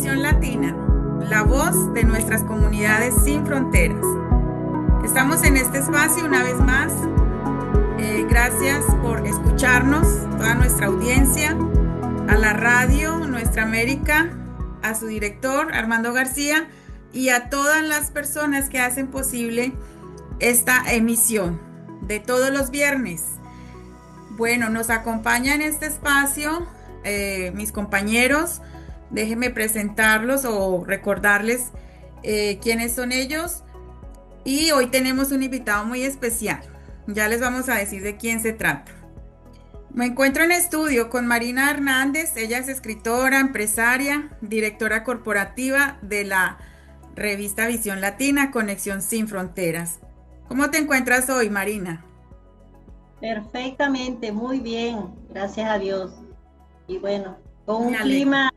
Visión Latina, la voz de nuestras comunidades sin fronteras. Estamos en este espacio una vez más. Gracias por escucharnos, toda nuestra audiencia, a la radio Nuestra América, a su director Armando García y a todas las personas que hacen posible esta emisión de todos los viernes. Bueno, nos acompaña en este espacio mis compañeros. Déjenme presentarlos o recordarles quiénes son ellos. Y hoy tenemos un invitado muy especial. Ya les vamos a decir de quién se trata. Me encuentro en estudio con Marina Hernández. Ella es escritora, empresaria, directora corporativa de la revista Visión Latina, Conexión Sin Fronteras. ¿Cómo te encuentras hoy, Marina? Perfectamente, muy bien, gracias a Dios. Y bueno, con Me un alegro. clima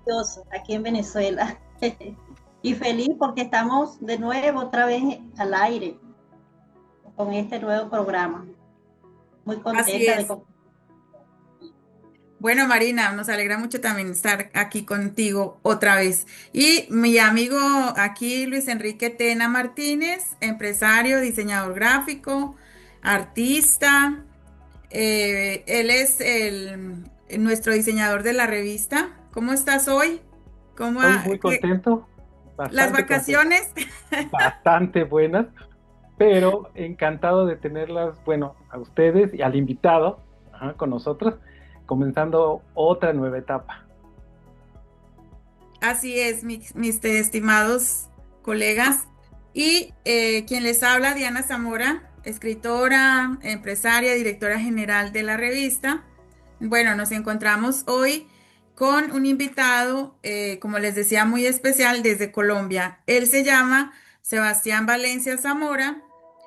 maravilloso aquí en Venezuela. Y feliz porque estamos de nuevo otra vez al aire con este nuevo programa. Muy Así contenta de es. compartir. Bueno, Marina, nos alegra mucho también estar aquí contigo otra vez. Y mi amigo aquí, Luis Enrique Tena Martínez, empresario, diseñador gráfico, artista. Él es nuestro diseñador de la revista. ¿Cómo estás hoy? Estoy muy contento, Las bastante contento, vacaciones? bastante buenas, pero encantado de tenerlas, bueno, a ustedes y al invitado, con nosotros, comenzando otra nueva etapa. Así es, mis estimados colegas. Y quien les habla, Diana Zamora, escritora, empresaria, directora general de la revista. Bueno, nos encontramos hoy con un invitado, como les decía, muy especial desde Colombia. Él se llama Sebastián Valencia Zamora,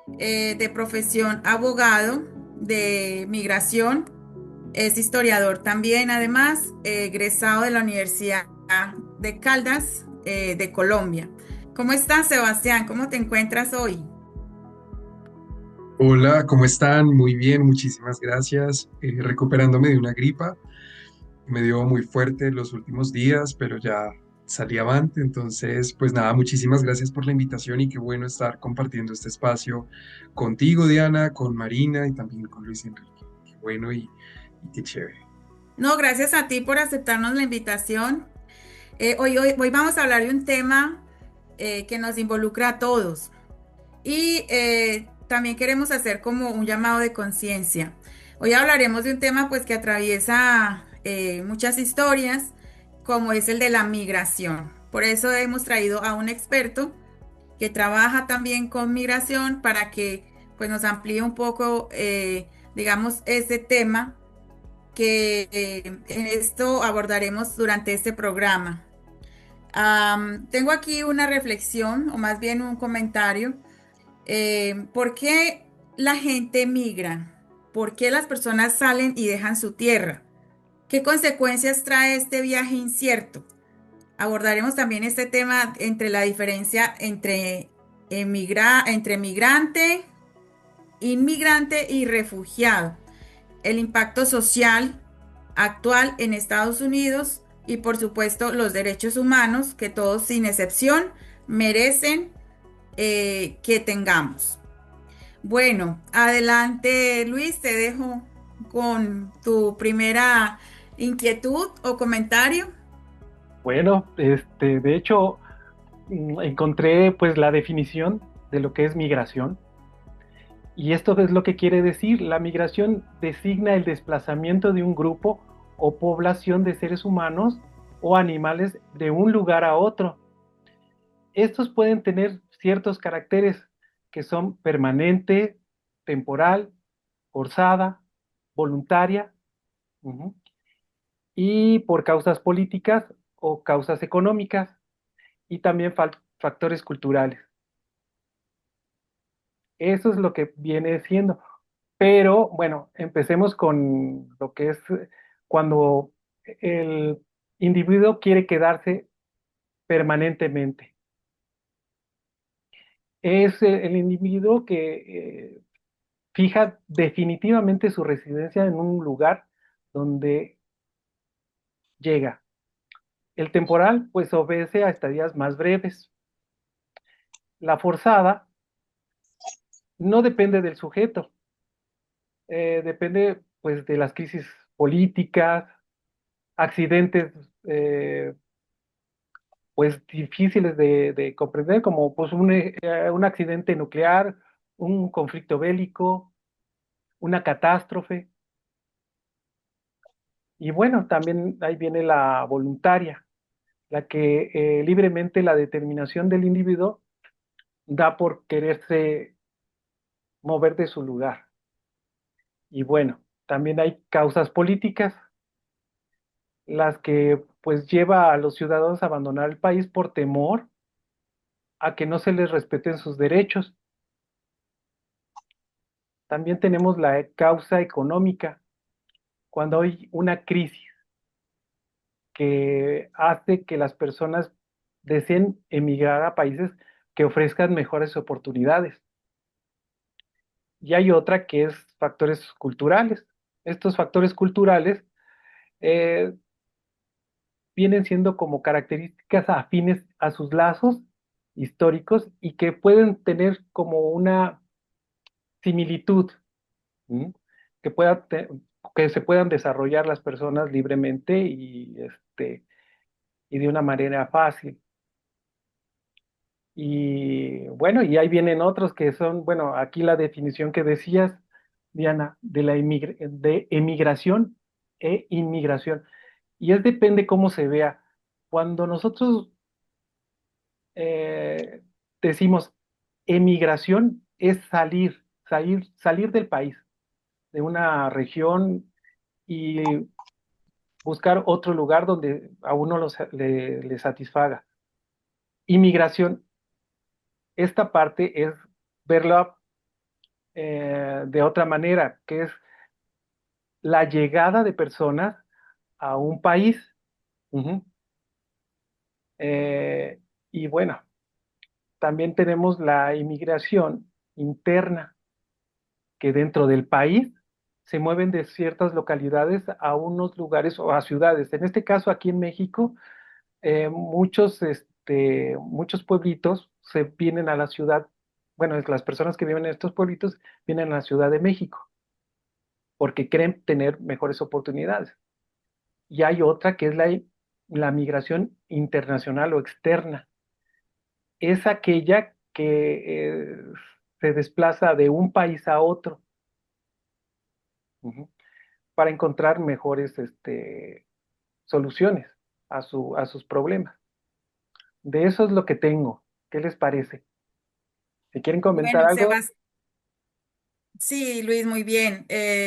de profesión abogado de migración. Es historiador también, además, egresado de la Universidad de Caldas, de Colombia. ¿Cómo estás, Sebastián? ¿Cómo te encuentras hoy? Hola, ¿cómo están? Muy bien, muchísimas gracias. Recuperándome de una gripa, me dio muy fuerte los últimos días, pero ya salí avante. Entonces, pues nada, muchísimas gracias por la invitación y qué bueno estar compartiendo este espacio contigo, Diana, con Marina y también con Luis Enrique. Qué bueno y qué chévere. No, gracias a ti por aceptarnos la invitación. Hoy vamos a hablar de un tema que nos involucra a todos y también queremos hacer como un llamado de conciencia. Hoy hablaremos de un tema pues que atraviesa muchas historias, como es el de la migración. Por eso hemos traído a un experto que trabaja también con migración para que pues nos amplíe un poco, digamos, ese tema que en esto abordaremos durante este programa. Tengo aquí una reflexión o más bien un comentario. ¿Por qué la gente migra? ¿Por qué las personas salen y dejan su tierra? ¿Qué consecuencias trae este viaje incierto? Abordaremos también este tema entre la diferencia entre migrante, inmigrante y refugiado, el impacto social actual en Estados Unidos y por supuesto los derechos humanos que todos sin excepción merecen que tengamos. Bueno, adelante Luis, te dejo con tu primera inquietud o comentario. Bueno, de hecho, encontré pues la definición de lo que es migración. Y esto es lo que quiere decir. La migración designa el desplazamiento de un grupo o población de seres humanos o animales de un lugar a otro. Estos pueden tener ciertos caracteres que son permanente, temporal, forzada, voluntaria, ujú, y por causas políticas o causas económicas, y también factores culturales. Eso es lo que viene siendo. Pero bueno, empecemos con lo que es cuando el individuo quiere quedarse permanentemente. Es el individuo que fija definitivamente su residencia en un lugar donde llega. El temporal, pues obedece a estadías más breves. La forzada no depende del sujeto, depende pues de las crisis políticas, accidentes eh, pues difíciles de comprender, como pues un accidente nuclear, un conflicto bélico, una catástrofe. Y bueno, también ahí viene la voluntaria, la que libremente la determinación del individuo da por quererse mover de su lugar. Y bueno, también hay causas políticas, las que pues lleva a los ciudadanos a abandonar el país por temor a que no se les respeten sus derechos. También tenemos la causa económica, cuando hay una crisis que hace que las personas deseen emigrar a países que ofrezcan mejores oportunidades. Y hay otra que es factores culturales. Estos factores culturales eh, vienen siendo como características afines a sus lazos históricos y que pueden tener como una similitud, ¿m? que pueda que se puedan desarrollar las personas libremente y de una manera fácil. Y bueno, y ahí vienen otros que son, bueno, aquí la definición que decías, Diana, de de emigración e inmigración. Y es depende cómo se vea. Cuando nosotros eh, decimos emigración, es salir del país, de una región y buscar otro lugar donde a uno le satisfaga. Inmigración, esta parte es verla de otra manera, que es la llegada de personas a un país. Ujú. Eh, y bueno, también tenemos la inmigración interna, que dentro del país se mueven de ciertas localidades a unos lugares o a ciudades. En este caso, aquí en México, muchos pueblitos se vienen a la ciudad, bueno, es las personas que viven en estos pueblitos vienen a la Ciudad de México porque creen tener mejores oportunidades. Y hay otra que es la migración internacional o externa. Es aquella que se desplaza de un país a otro, ujú, para encontrar mejores soluciones a sus problemas. De eso es lo que tengo. ¿Qué les parece? Si quieren comentar Bueno, algo, Sí, Luis, muy bien.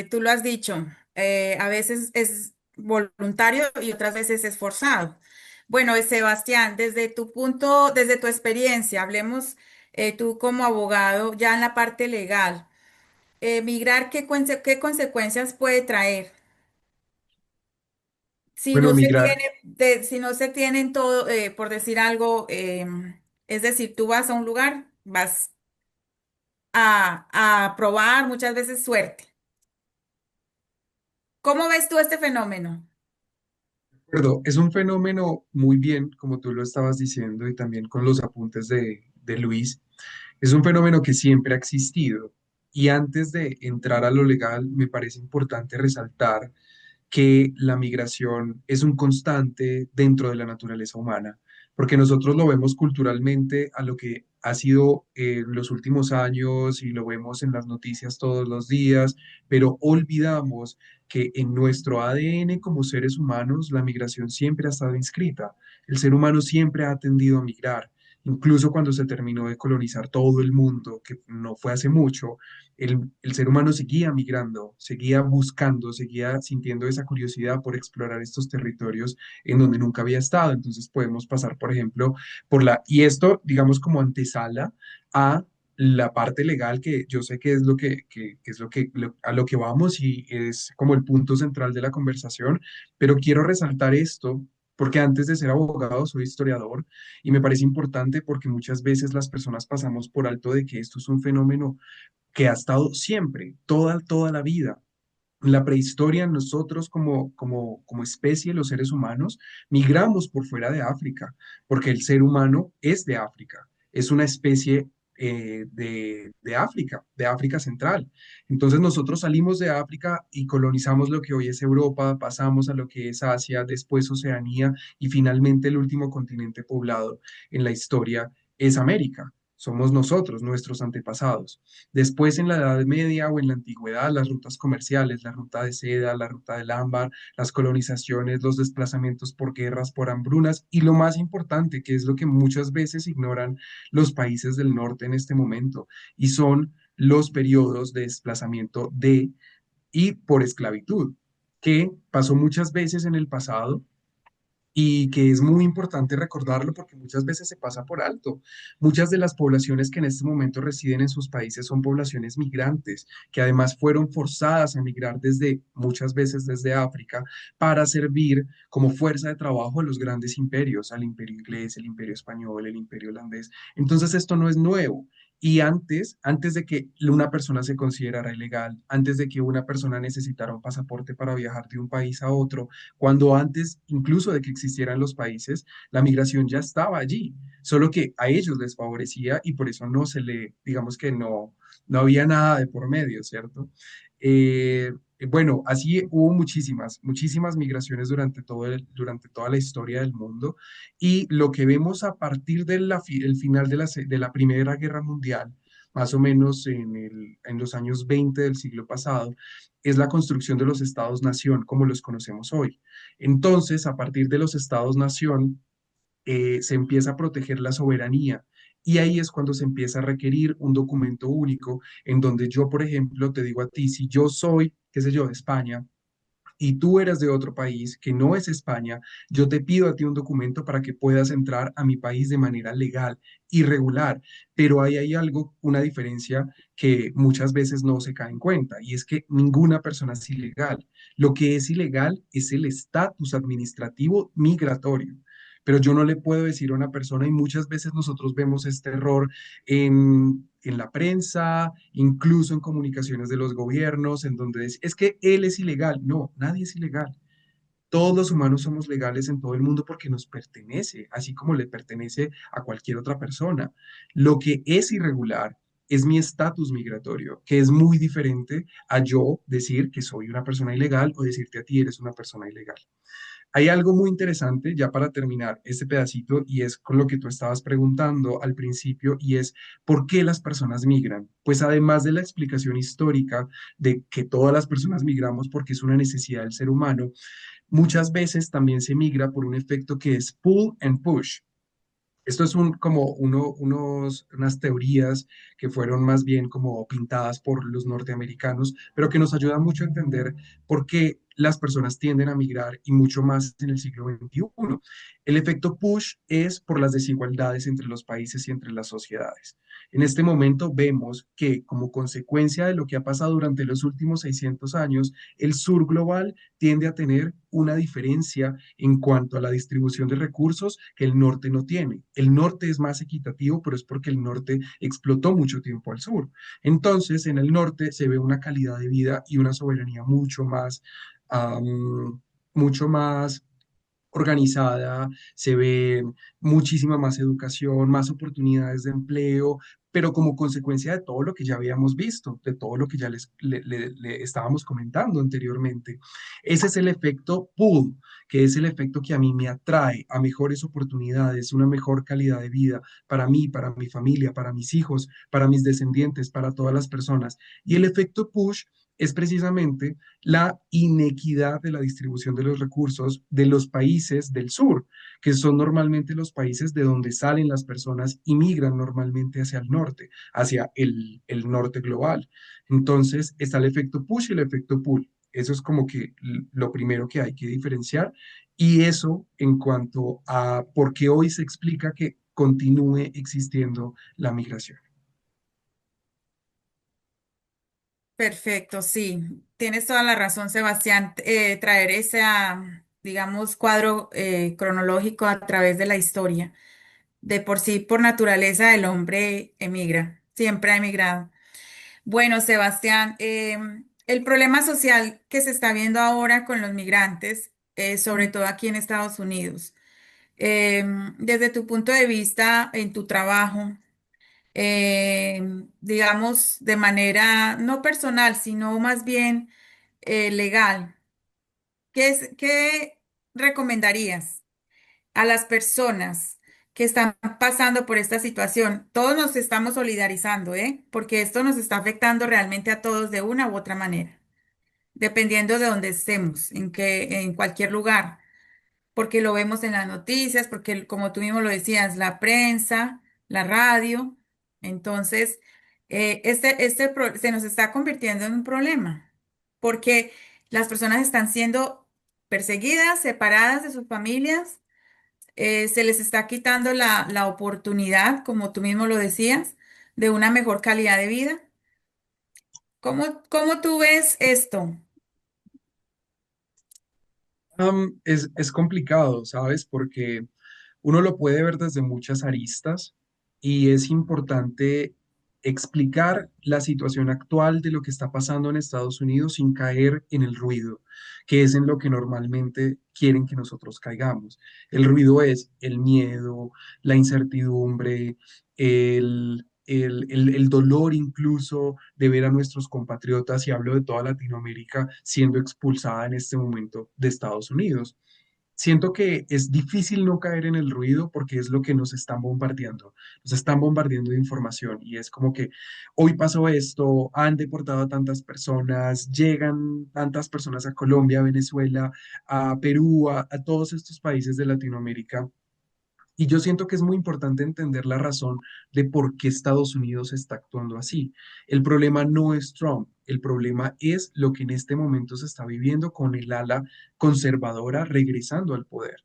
Tú lo has dicho. A veces es voluntario y otras veces es forzado. Bueno, Sebastián, desde tu punto, desde tu experiencia, hablemos tú como abogado ya en la parte legal. Migrar, ¿qué consecuencias puede traer? Si Bueno, no se migrar, tiene, si no se tienen todo, por decir algo, es decir, tú vas a un lugar, vas a probar muchas veces suerte. ¿Cómo ves tú este fenómeno? perdón, es un fenómeno muy bien, como tú lo estabas diciendo, y también con los apuntes de Luis, es un fenómeno que siempre ha existido. Y antes de entrar a lo legal, me parece importante resaltar que la migración es un constante dentro de la naturaleza humana, porque nosotros lo vemos culturalmente a lo que ha sido en los últimos años y lo vemos en las noticias todos los días, pero olvidamos que en nuestro ADN como seres humanos la migración siempre ha estado inscrita. El ser humano siempre ha tendido a migrar. Incluso cuando se terminó de colonizar todo el mundo, que no fue hace mucho, el ser humano seguía migrando, seguía buscando, seguía sintiendo esa curiosidad por explorar estos territorios en donde nunca había estado. Entonces podemos pasar, por ejemplo, y esto, digamos, como antesala a la parte legal, que yo sé que es que es a lo que vamos y es como el punto central de la conversación, pero quiero resaltar esto porque antes de ser abogado soy historiador y me parece importante porque muchas veces las personas pasamos por alto de que esto es un fenómeno que ha estado siempre, toda la vida. En la prehistoria, nosotros como especie, los seres humanos, migramos por fuera de África, porque el ser humano es de África, es una especie de África Central. Entonces nosotros salimos de África y colonizamos lo que hoy es Europa, pasamos a lo que es Asia, después Oceanía y finalmente el último continente poblado en la historia es América. Somos nosotros, nuestros antepasados. Después, en la Edad Media o en la Antigüedad, las rutas comerciales, la ruta de seda, la ruta del ámbar, las colonizaciones, los desplazamientos por guerras, por hambrunas y lo más importante, que es lo que muchas veces ignoran los países del norte en este momento, y son los periodos de desplazamiento de y por esclavitud, que pasó muchas veces en el pasado y que es muy importante recordarlo porque muchas veces se pasa por alto. Muchas de las poblaciones que en este momento residen en sus países son poblaciones migrantes, que además fueron forzadas a migrar desde, muchas veces desde África, para servir como fuerza de trabajo a los grandes imperios, al imperio inglés, el imperio español, el imperio holandés. Entonces esto no es nuevo. Y antes de que una persona se considerara ilegal, antes de que una persona necesitara un pasaporte para viajar de un país a otro, cuando antes incluso de que existieran los países, la migración ya estaba allí, solo que a ellos les favorecía y por eso no se le, digamos que no había nada de por medio, ¿cierto? Bueno, así hubo muchísimas migraciones durante toda la historia del mundo y lo que vemos a partir el final de la Primera Guerra Mundial, más o menos en los años 20 del siglo pasado, es la construcción de los estados-nación como los conocemos hoy. Entonces, a partir de los estados-nación, se empieza a proteger la soberanía. Y ahí es cuando se empieza a requerir un documento único en donde yo, por ejemplo, te digo a ti, si yo soy, qué sé yo, de España, y tú eres de otro país que no es España, yo te pido a ti un documento para que puedas entrar a mi país de manera legal y regular. Pero ahí hay algo, una diferencia que muchas veces no se cae en cuenta, y es que ninguna persona es ilegal. Lo que es ilegal es el estatus administrativo migratorio. Pero yo no le puedo decir a una persona, y muchas veces nosotros vemos este error en la prensa, incluso en comunicaciones de los gobiernos, en donde es que él es ilegal. No, nadie es ilegal. Todos los humanos somos legales en todo el mundo porque nos pertenece, así como le pertenece a cualquier otra persona. Lo que es irregular es mi estatus migratorio, que es muy diferente a yo decir que soy una persona ilegal o decirte a ti eres una persona ilegal. Hay algo muy interesante ya para terminar este pedacito y es con lo que tú estabas preguntando al principio y es ¿por qué las personas migran? Pues además de la explicación histórica de que todas las personas migramos porque es una necesidad del ser humano, muchas veces también se migra por un efecto que es pull and push. Esto es unas teorías que fueron más bien como pintadas por los norteamericanos, pero que nos ayudan mucho a entender por qué las personas tienden a migrar y mucho más en el siglo XXI. El efecto push es por las desigualdades entre los países y entre las sociedades. En este momento vemos que como consecuencia de lo que ha pasado durante los últimos 600 años, el sur global tiende a tener una diferencia en cuanto a la distribución de recursos que el norte no tiene. El norte es más equitativo, pero es porque el norte explotó mucho tiempo al sur. Entonces, en el norte se ve una calidad de vida y una soberanía mucho más organizada, se ve muchísima más educación, más oportunidades de empleo, pero como consecuencia de todo lo que ya habíamos visto, de todo lo que ya le estábamos comentando anteriormente. Ese es el efecto pull, que es el efecto que a mí me atrae a mejores oportunidades, una mejor calidad de vida para mí, para mi familia, para mis hijos, para mis descendientes, para todas las personas. Y el efecto push es precisamente la inequidad de la distribución de los recursos de los países del sur, que son normalmente los países de donde salen las personas y migran normalmente hacia el norte, hacia el norte global. Entonces está el efecto push y el efecto pull. Eso es como que lo primero que hay que diferenciar. Y eso en cuanto a por qué hoy se explica que continúe existiendo la migración. Perfecto, sí, tienes toda la razón, Sebastián. Traer ese, digamos, cuadro cronológico a través de la historia. De por sí, por naturaleza, el hombre emigra, siempre ha emigrado. Bueno, Sebastián, el problema social que se está viendo ahora con los migrantes, sobre todo aquí en Estados Unidos. Desde tu punto de vista en tu trabajo, digamos, de manera no personal, sino más bien legal, ¿qué recomendarías a las personas que están pasando por esta situación? Todos nos estamos solidarizando, ¿eh? Porque esto nos está afectando realmente a todos de una u otra manera, dependiendo de donde estemos, en cualquier lugar, porque lo vemos en las noticias, porque como tú mismo lo decías, la prensa, la radio. Entonces, se nos está convirtiendo en un problema, porque las personas están siendo perseguidas, separadas de sus familias, se les está quitando la oportunidad, como tú mismo lo decías, de una mejor calidad de vida. ¿Cómo tú ves esto? Es complicado, ¿sabes? Porque uno lo puede ver desde muchas aristas y es importante explicar la situación actual de lo que está pasando en Estados Unidos sin caer en el ruido, que es en lo que normalmente quieren que nosotros caigamos. El ruido es el miedo, la incertidumbre, el dolor incluso de ver a nuestros compatriotas, y hablo de toda Latinoamérica, siendo expulsada en este momento de Estados Unidos. Siento que es difícil no caer en el ruido porque es lo que nos están bombardeando. Nos están bombardeando de información y es como que hoy pasó esto, han deportado a tantas personas, llegan tantas personas a Colombia, a Venezuela, a Perú, a todos estos países de Latinoamérica. Y yo siento que es muy importante entender la razón de por qué Estados Unidos está actuando así. El problema no es Trump, el problema es lo que en este momento se está viviendo con el ala conservadora regresando al poder.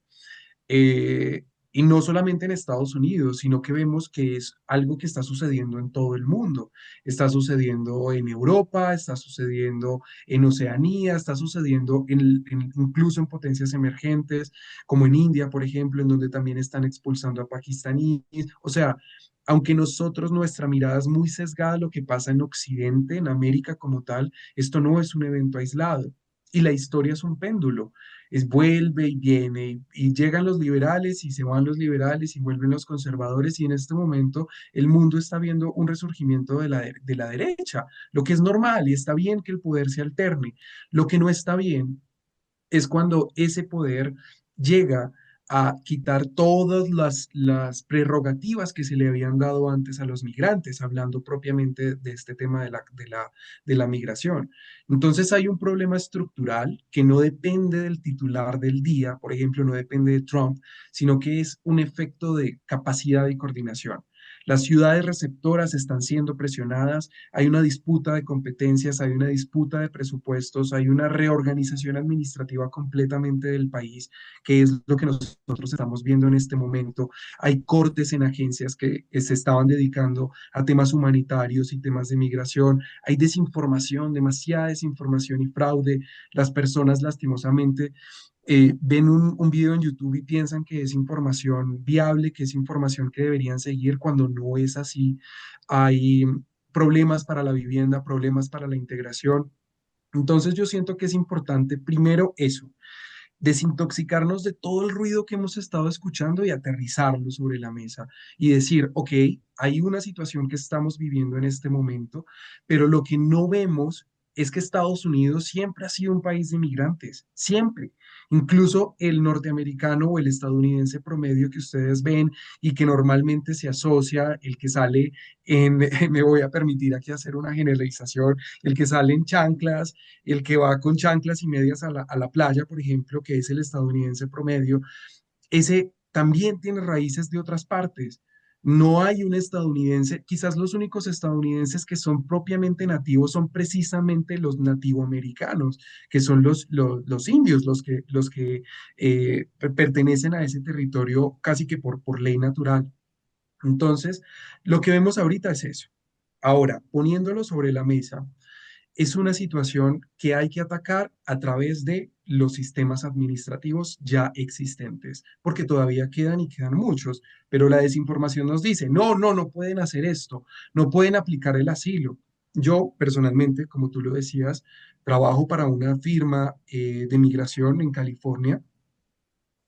Y no solamente en Estados Unidos, sino que vemos que es algo que está sucediendo en todo el mundo. Está sucediendo en Europa, está sucediendo en Oceanía, está sucediendo incluso en potencias emergentes, como en India, por ejemplo, en donde también están expulsando a pakistaníes. O sea, aunque nosotros nuestra mirada es muy sesgada a lo que pasa en Occidente, en América como tal, esto no es un evento aislado. Y la historia es un péndulo, es vuelve y viene, y llegan los liberales y se van los liberales y vuelven los conservadores, y en este momento el mundo está viendo un resurgimiento de la derecha, lo que es normal y está bien que el poder se alterne. Lo que no está bien es cuando ese poder llega a quitar todas las prerrogativas que se le habían dado antes a los migrantes, hablando propiamente de este tema de la migración. Entonces hay un problema estructural que no depende del titular del día, por ejemplo, no depende de Trump, sino que es un efecto de capacidad y coordinación. Las ciudades receptoras están siendo presionadas, hay una disputa de competencias, hay una disputa de presupuestos, hay una reorganización administrativa completamente del país, que es lo que nosotros estamos viendo en este momento. Hay cortes en agencias que se estaban dedicando a temas humanitarios y temas de migración. Hay desinformación, demasiada desinformación y fraude. Las personas lastimosamente ven un video en YouTube y piensan que es información viable, que es información que deberían seguir cuando no es así. Hay problemas para la vivienda, problemas para la integración. Entonces yo siento que es importante primero eso, desintoxicarnos de todo el ruido que hemos estado escuchando y aterrizarlo sobre la mesa y decir, ok, hay una situación que estamos viviendo en este momento, pero lo que no vemos es que Estados Unidos siempre ha sido un país de migrantes, siempre. Incluso el norteamericano o el estadounidense promedio que ustedes ven y que normalmente se asocia, el que sale en, me voy a permitir aquí hacer una generalización, el que sale en chanclas, el que va con chanclas y medias a la playa, por ejemplo, que es el estadounidense promedio, ese también tiene raíces de otras partes. No hay un estadounidense, quizás los únicos estadounidenses que son propiamente nativos son precisamente los nativoamericanos, que son los indios, los que pertenecen a ese territorio casi que por ley natural. Entonces, lo que vemos ahorita es eso. Ahora, poniéndolo sobre la mesa, es una situación que hay que atacar a través de los sistemas administrativos ya existentes, porque todavía quedan y quedan muchos, pero la desinformación nos dice, no, no, no pueden hacer esto, no pueden aplicar el asilo. Yo personalmente, como tú lo decías, trabajo para una firma de migración en California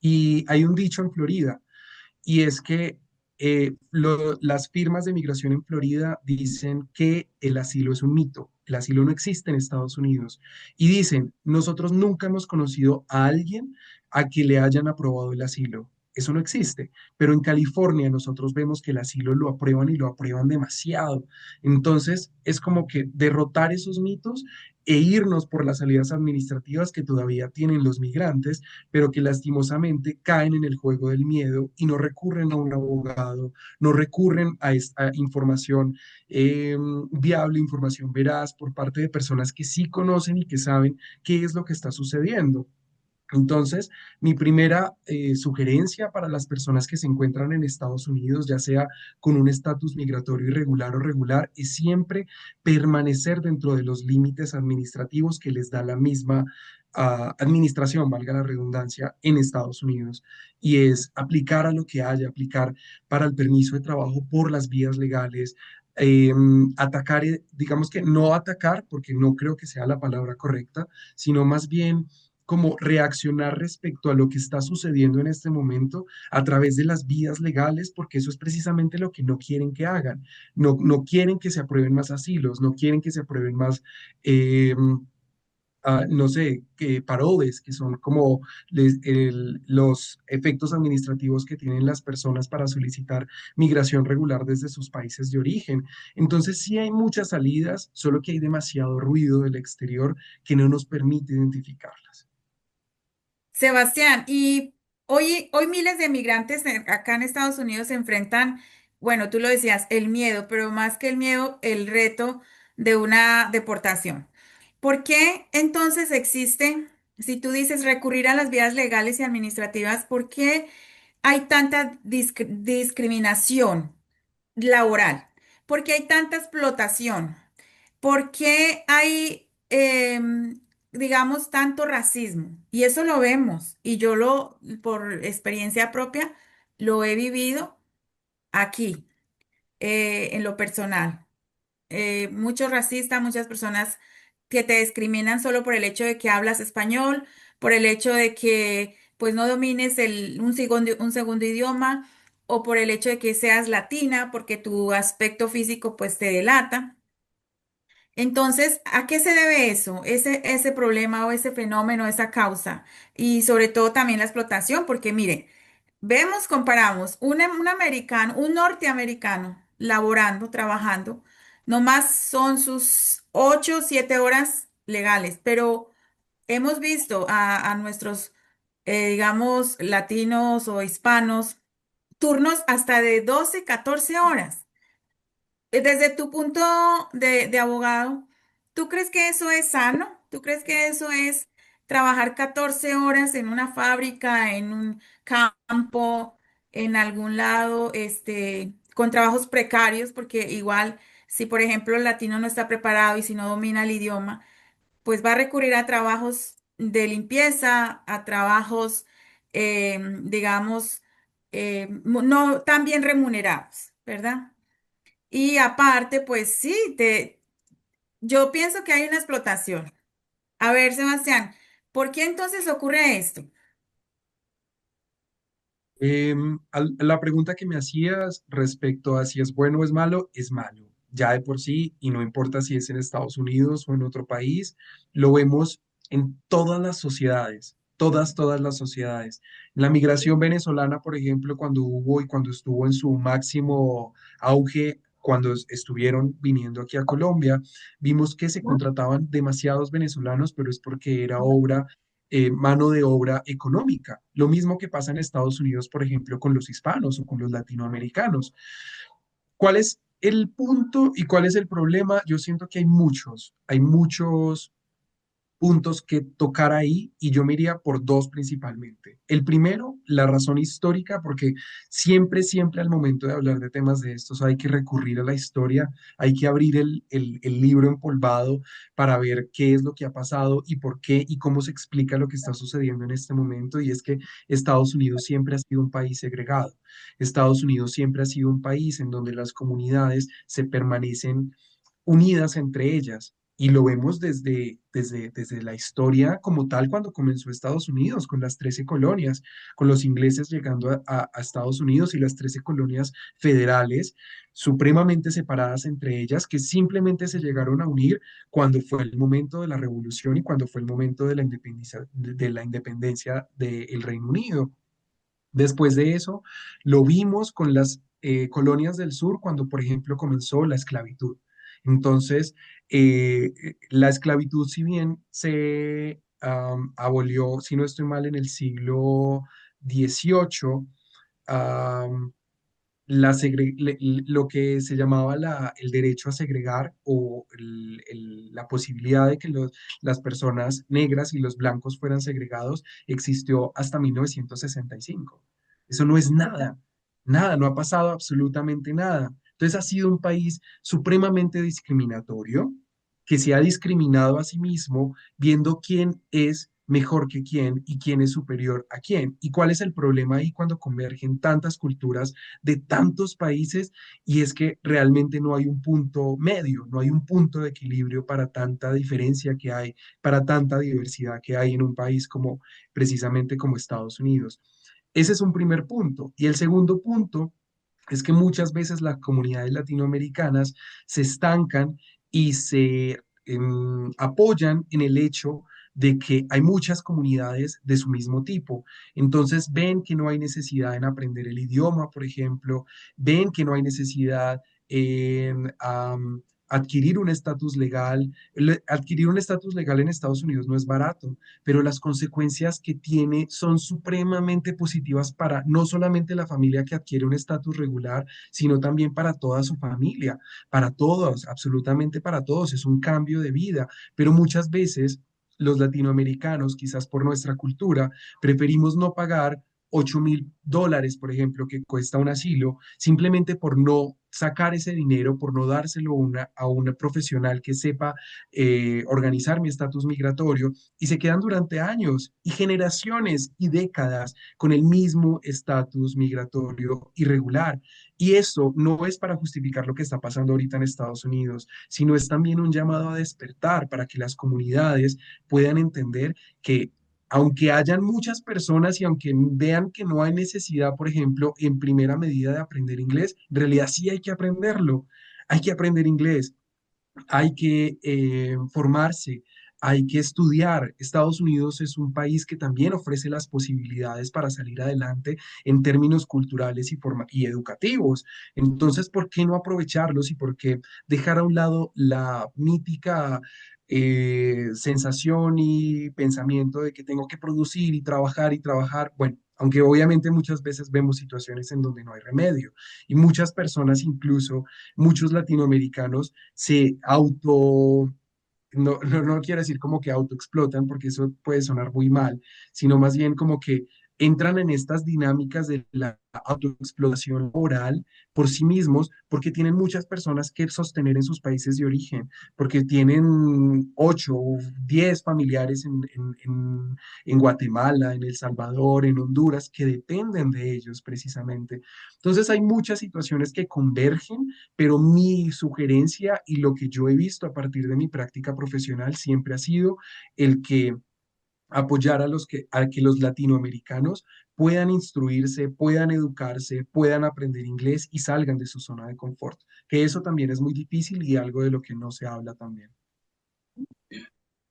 y hay un dicho en Florida y es que las firmas de migración en Florida dicen que el asilo es un mito. El asilo no existe en Estados Unidos. Y dicen, nosotros nunca hemos conocido a alguien a que le hayan aprobado el asilo. Eso no existe. Pero en California nosotros vemos que el asilo lo aprueban y lo aprueban demasiado. Entonces, es como que derrotar esos mitos e irnos por las salidas administrativas que todavía tienen los migrantes, pero que lastimosamente caen en el juego del miedo y no recurren a un abogado, no recurren a esta información eh, viable, información veraz por parte de personas que sí conocen y que saben qué es lo que está sucediendo. Entonces, mi primera sugerencia para las personas que se encuentran en Estados Unidos, ya sea con un estatus migratorio irregular o regular, es siempre permanecer dentro de los límites administrativos que les da la misma administración, valga la redundancia, en Estados Unidos. Y es aplicar a lo que haya, aplicar para el permiso de trabajo por las vías legales. eh, Atacar, digamos que no atacar, porque no creo que sea la palabra correcta, sino más bien como reaccionar respecto a lo que está sucediendo en este momento a través de las vías legales, porque eso es precisamente lo que no quieren que hagan. No, no quieren que se aprueben más asilos, no quieren que se aprueben más, eh, no sé, que paroles, que son como los efectos administrativos que tienen las personas para solicitar migración regular desde sus países de origen. Entonces, sí hay muchas salidas, solo que hay demasiado ruido del exterior que no nos permite identificarlas. Sebastián, y hoy miles de migrantes acá en Estados Unidos se enfrentan, bueno, tú lo decías, el miedo, pero más que el miedo, el reto de una deportación. ¿Por qué entonces existe, si tú dices recurrir a las vías legales y administrativas, por qué hay tanta discriminación laboral? ¿Por qué hay tanta explotación? ¿Por qué hay, digamos, tanto racismo? Y eso lo vemos, y yo por experiencia propia, lo he vivido aquí, en lo personal. Muchos racistas, muchas personas que te discriminan solo por el hecho de que hablas español, por el hecho de que pues no domines un segundo idioma, o por el hecho de que seas latina, porque tu aspecto físico pues te delata. Entonces, ¿a qué se debe eso? Ese problema o ese fenómeno, esa causa. Y sobre todo también la explotación, porque mire, comparamos un americano, un norteamericano laborando, trabajando, nomás son sus 8 o 7 horas legales, pero hemos visto a nuestros, digamos, latinos o hispanos, turnos hasta de 12, 14 horas. Desde tu punto de abogado, ¿tú crees que eso es sano? ¿Tú crees que eso es trabajar 14 horas en una fábrica, en un campo, en algún lado, con trabajos precarios? Porque igual, si por ejemplo el latino no está preparado y si no domina el idioma, pues va a recurrir a trabajos de limpieza, a trabajos, digamos, no tan bien remunerados, ¿verdad? Y aparte, pues sí, yo pienso que hay una explotación. A ver, Sebastián, ¿por qué entonces ocurre esto? La pregunta que me hacías respecto a si es bueno o es malo, ya de por sí, y no importa si es en Estados Unidos o en otro país, lo vemos en todas las sociedades, todas las sociedades. La migración venezolana, por ejemplo, cuando hubo y cuando estuvo en su máximo auge, cuando estuvieron viniendo aquí a Colombia, vimos que se contrataban demasiados venezolanos, pero es porque era obra mano de obra económica. Lo mismo que pasa en Estados Unidos, por ejemplo, con los hispanos o con los latinoamericanos. ¿Cuál es el punto y cuál es el problema? Yo siento que hay muchos puntos que tocar ahí y yo me iría por dos principalmente. El primero, la razón histórica, porque siempre al momento de hablar de temas de estos hay que recurrir a la historia, hay que abrir el libro empolvado para ver qué es lo que ha pasado y por qué y cómo se explica lo que está sucediendo en este momento. Y es que Estados Unidos siempre ha sido un país segregado. Estados Unidos siempre ha sido un país en donde las comunidades se permanecen unidas entre ellas. Y lo vemos desde la historia como tal, cuando comenzó Estados Unidos, con las 13 colonias, con los ingleses llegando a Estados Unidos y las 13 colonias federales supremamente separadas entre ellas, que simplemente se llegaron a unir cuando fue el momento de la revolución y cuando fue el momento de la independencia, de la independencia del Reino Unido. Después de eso, lo vimos con las colonias del sur cuando, por ejemplo, comenzó la esclavitud. Entonces, la esclavitud, si bien se abolió, si no estoy mal, en el siglo XVIII, lo que se llamaba el derecho a segregar o la posibilidad de que las personas negras y los blancos fueran segregados existió hasta 1965. Eso no es nada, nada, no ha pasado absolutamente nada. Entonces ha sido un país supremamente discriminatorio que se ha discriminado a sí mismo viendo quién es mejor que quién y quién es superior a quién. ¿Y cuál es el problema ahí cuando convergen tantas culturas de tantos países? Y es que realmente no hay un punto medio, no hay un punto de equilibrio para tanta diferencia que hay, para tanta diversidad que hay en un país como precisamente como Estados Unidos. Ese es un primer punto. Y el segundo punto es que muchas veces las comunidades latinoamericanas se estancan y se apoyan en el hecho de que hay muchas comunidades de su mismo tipo. Entonces ven que no hay necesidad en aprender el idioma, por ejemplo, ven que no hay necesidad en adquirir un estatus legal. Adquirir un estatus legal en Estados Unidos no es barato, pero las consecuencias que tiene son supremamente positivas para no solamente la familia que adquiere un estatus regular, sino también para toda su familia, para todos, absolutamente para todos. Es un cambio de vida, pero muchas veces los latinoamericanos, quizás por nuestra cultura, preferimos no pagar $8,000, por ejemplo, que cuesta un asilo, simplemente por no sacar ese dinero, por no dárselo a una profesional que sepa organizar mi estatus migratorio, y se quedan durante años y generaciones y décadas con el mismo estatus migratorio irregular. Y eso no es para justificar lo que está pasando ahorita en Estados Unidos, sino es también un llamado a despertar para que las comunidades puedan entender que aunque hayan muchas personas y aunque vean que no hay necesidad, por ejemplo, en primera medida de aprender inglés, en realidad sí hay que aprenderlo. Hay que aprender inglés, hay que formarse, hay que estudiar. Estados Unidos es un país que también ofrece las posibilidades para salir adelante en términos culturales y educativos. Entonces, ¿por qué no aprovecharlos y por qué dejar a un lado la mítica sensación y pensamiento de que tengo que producir y trabajar y trabajar? Bueno, aunque obviamente muchas veces vemos situaciones en donde no hay remedio y muchas personas, incluso muchos latinoamericanos, se no quiero decir como que autoexplotan, porque eso puede sonar muy mal, sino más bien como que entran en estas dinámicas de la autoexplotación laboral por sí mismos, porque tienen muchas personas que sostener en sus países de origen, porque tienen 8 o 10 familiares en Guatemala, en El Salvador, en Honduras, que dependen de ellos precisamente. Entonces hay muchas situaciones que convergen, pero mi sugerencia y lo que yo he visto a partir de mi práctica profesional siempre ha sido el que apoyar a que los latinoamericanos puedan instruirse, puedan educarse, puedan aprender inglés y salgan de su zona de confort, que eso también es muy difícil y algo de lo que no se habla también.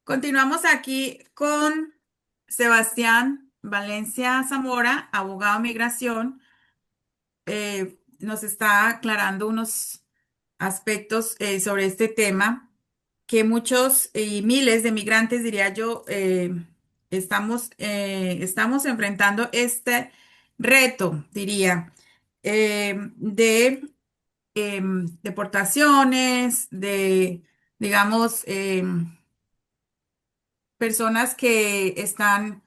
Continuamos aquí con Sebastián Valencia Zamora, abogado de migración. Nos está aclarando unos aspectos sobre este tema que muchos y miles de migrantes, diría yo, estamos enfrentando este reto, diría, de deportaciones, de, digamos, personas que están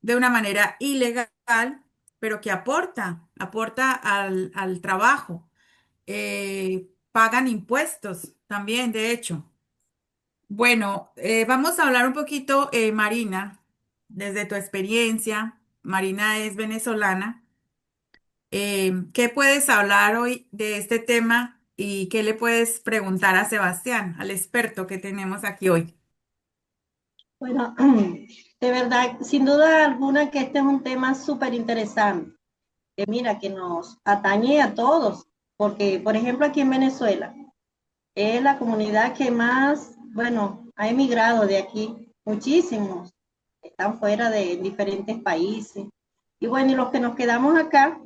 de una manera ilegal, pero que aporta al trabajo. Pagan impuestos también, de hecho. Bueno, vamos a hablar un poquito, Marina, desde tu experiencia. Marina es venezolana. ¿Qué puedes hablar hoy de este tema ¿Y qué le puedes preguntar a Sebastián, al experto que tenemos aquí hoy? Bueno, de verdad, sin duda alguna que este es un tema súper interesante, que mira, que nos atañe a todos, porque, por ejemplo, aquí en Venezuela, es la comunidad que más, bueno, ha emigrado de aquí, muchísimos, están fuera de diferentes países. Y bueno, y los que nos quedamos acá,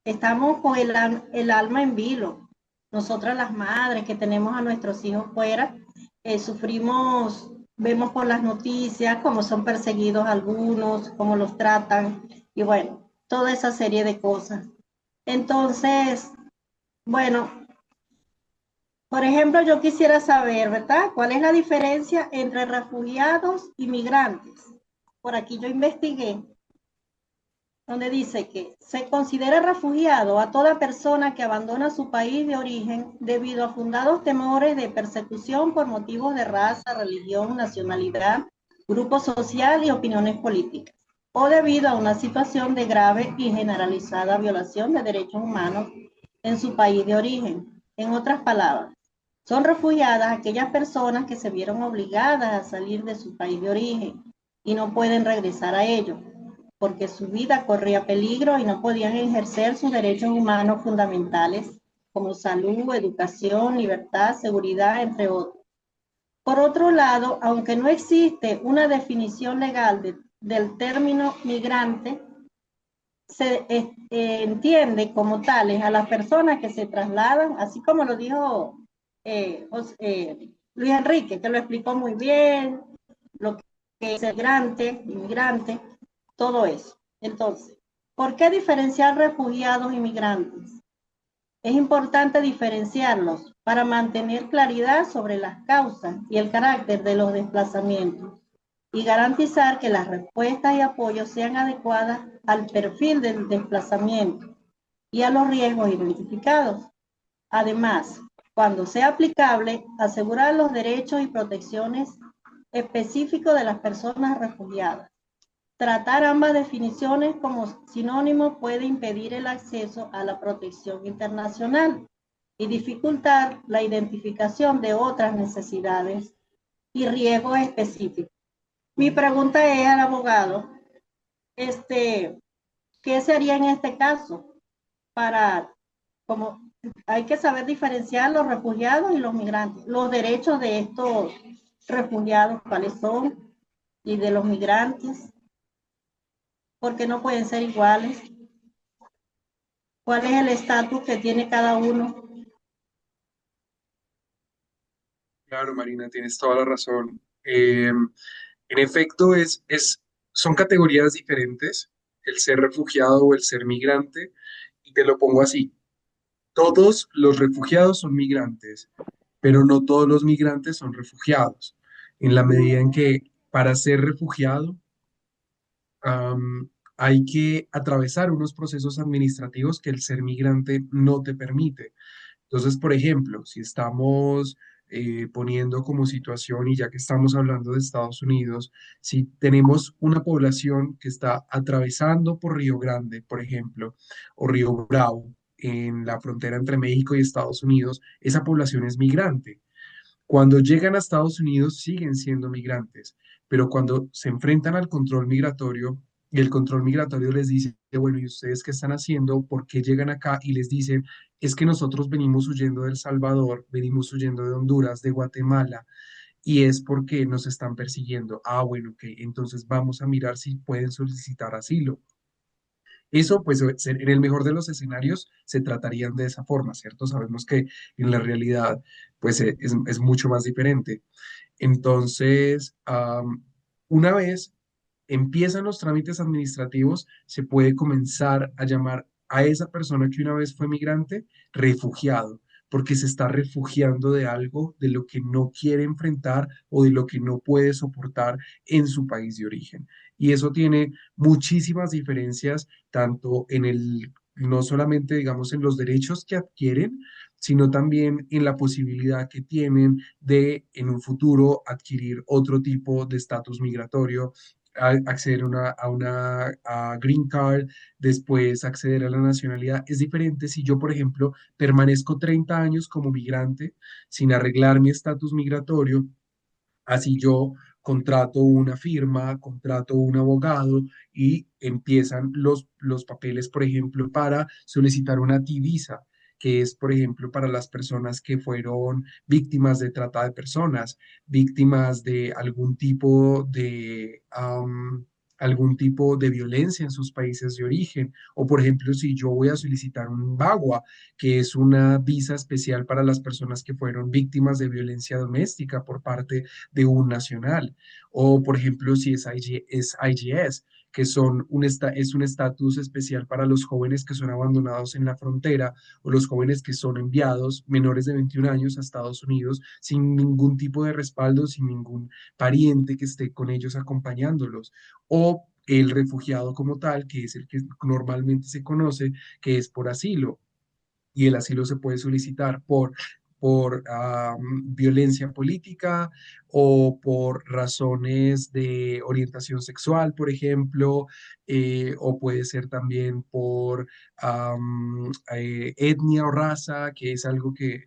estamos con el alma en vilo. Nosotras las madres que tenemos a nuestros hijos fuera, sufrimos, vemos por las noticias cómo son perseguidos algunos, cómo los tratan, y bueno, toda esa serie de cosas. Entonces, bueno, por ejemplo, yo quisiera saber, ¿verdad? ¿Cuál es la diferencia entre refugiados y migrantes? Por aquí yo investigué, donde dice que se considera refugiado a toda persona que abandona su país de origen debido a fundados temores de persecución por motivos de raza, religión, nacionalidad, grupo social y opiniones políticas, o debido a una situación de grave y generalizada violación de derechos humanos en su país de origen. En otras palabras, son refugiadas aquellas personas que se vieron obligadas a salir de su país de origen y no pueden regresar a ello, porque su vida corría peligro y no podían ejercer sus derechos humanos fundamentales como salud, educación, libertad, seguridad, entre otros. Por otro lado, aunque no existe una definición legal del término migrante, se entiende como tales a las personas que se trasladan, así como lo dijo Luis Enrique, que lo explicó muy bien, lo que es migrante, inmigrante, todo eso. Entonces, ¿por qué diferenciar refugiados y migrantes? Es importante diferenciarlos para mantener claridad sobre las causas y el carácter de los desplazamientos y garantizar que las respuestas y apoyos sean adecuadas al perfil del desplazamiento y a los riesgos identificados. Además, cuando sea aplicable, asegurar los derechos y protecciones específicos de las personas refugiadas. Tratar ambas definiciones como sinónimo puede impedir el acceso a la protección internacional y dificultar la identificación de otras necesidades y riesgos específicos. Mi pregunta es al abogado, ¿qué sería en este caso? Como hay que saber diferenciar los refugiados y los migrantes, los derechos de estos refugiados, cuáles son, y de los migrantes, porque no pueden ser iguales. ¿Cuál es el estatus que tiene cada uno? Claro, Marina, tienes toda la razón. En efecto, son categorías diferentes, el ser refugiado o el ser migrante, y te lo pongo así. Todos los refugiados son migrantes, pero no todos los migrantes son refugiados, en la medida en que para ser refugiado hay que atravesar unos procesos administrativos que el ser migrante no te permite. Entonces, por ejemplo, si estamos poniendo como situación, y ya que estamos hablando de Estados Unidos, si tenemos una población que está atravesando por Río Grande, por ejemplo, o Río Bravo, en la frontera entre México y Estados Unidos, esa población es migrante. Cuando llegan a Estados Unidos siguen siendo migrantes, pero cuando se enfrentan al control migratorio y el control migratorio les dice, bueno, ¿y ustedes qué están haciendo? ¿Por qué llegan acá? Y les dicen, es que nosotros venimos huyendo de El Salvador, venimos huyendo de Honduras, de Guatemala, y es porque nos están persiguiendo. Ah, bueno, ok, entonces vamos a mirar si pueden solicitar asilo. Eso, pues, en el mejor de los escenarios, se tratarían de esa forma, ¿cierto? Sabemos que en la realidad, pues, es mucho más diferente. Entonces, una vez empiezan los trámites administrativos, se puede comenzar a llamar a esa persona que una vez fue migrante refugiado, porque se está refugiando de algo de lo que no quiere enfrentar o de lo que no puede soportar en su país de origen. Y eso tiene muchísimas diferencias, tanto en no solamente, digamos, en los derechos que adquieren, sino también en la posibilidad que tienen de en un futuro adquirir otro tipo de estatus migratorio, acceder a green card, después acceder a la nacionalidad. Es diferente si yo, por ejemplo, permanezco 30 años como migrante sin arreglar mi estatus migratorio. Así yo contrato una firma, contrato un abogado y empiezan los papeles, por ejemplo, para solicitar una T-visa, que es, por ejemplo, para las personas que fueron víctimas de trata de personas, víctimas de algún tipo de violencia en sus países de origen. O, por ejemplo, si yo voy a solicitar un VAWA, que es una visa especial para las personas que fueron víctimas de violencia doméstica por parte de un nacional. O, por ejemplo, si es IGS, que es un estatus especial para los jóvenes que son abandonados en la frontera o los jóvenes que son enviados menores de 21 años a Estados Unidos sin ningún tipo de respaldo, sin ningún pariente que esté con ellos acompañándolos. O el refugiado como tal, que es el que normalmente se conoce, que es por asilo, y el asilo se puede solicitar por violencia política o por razones de orientación sexual, por ejemplo, o puede ser también por etnia o raza, que es algo que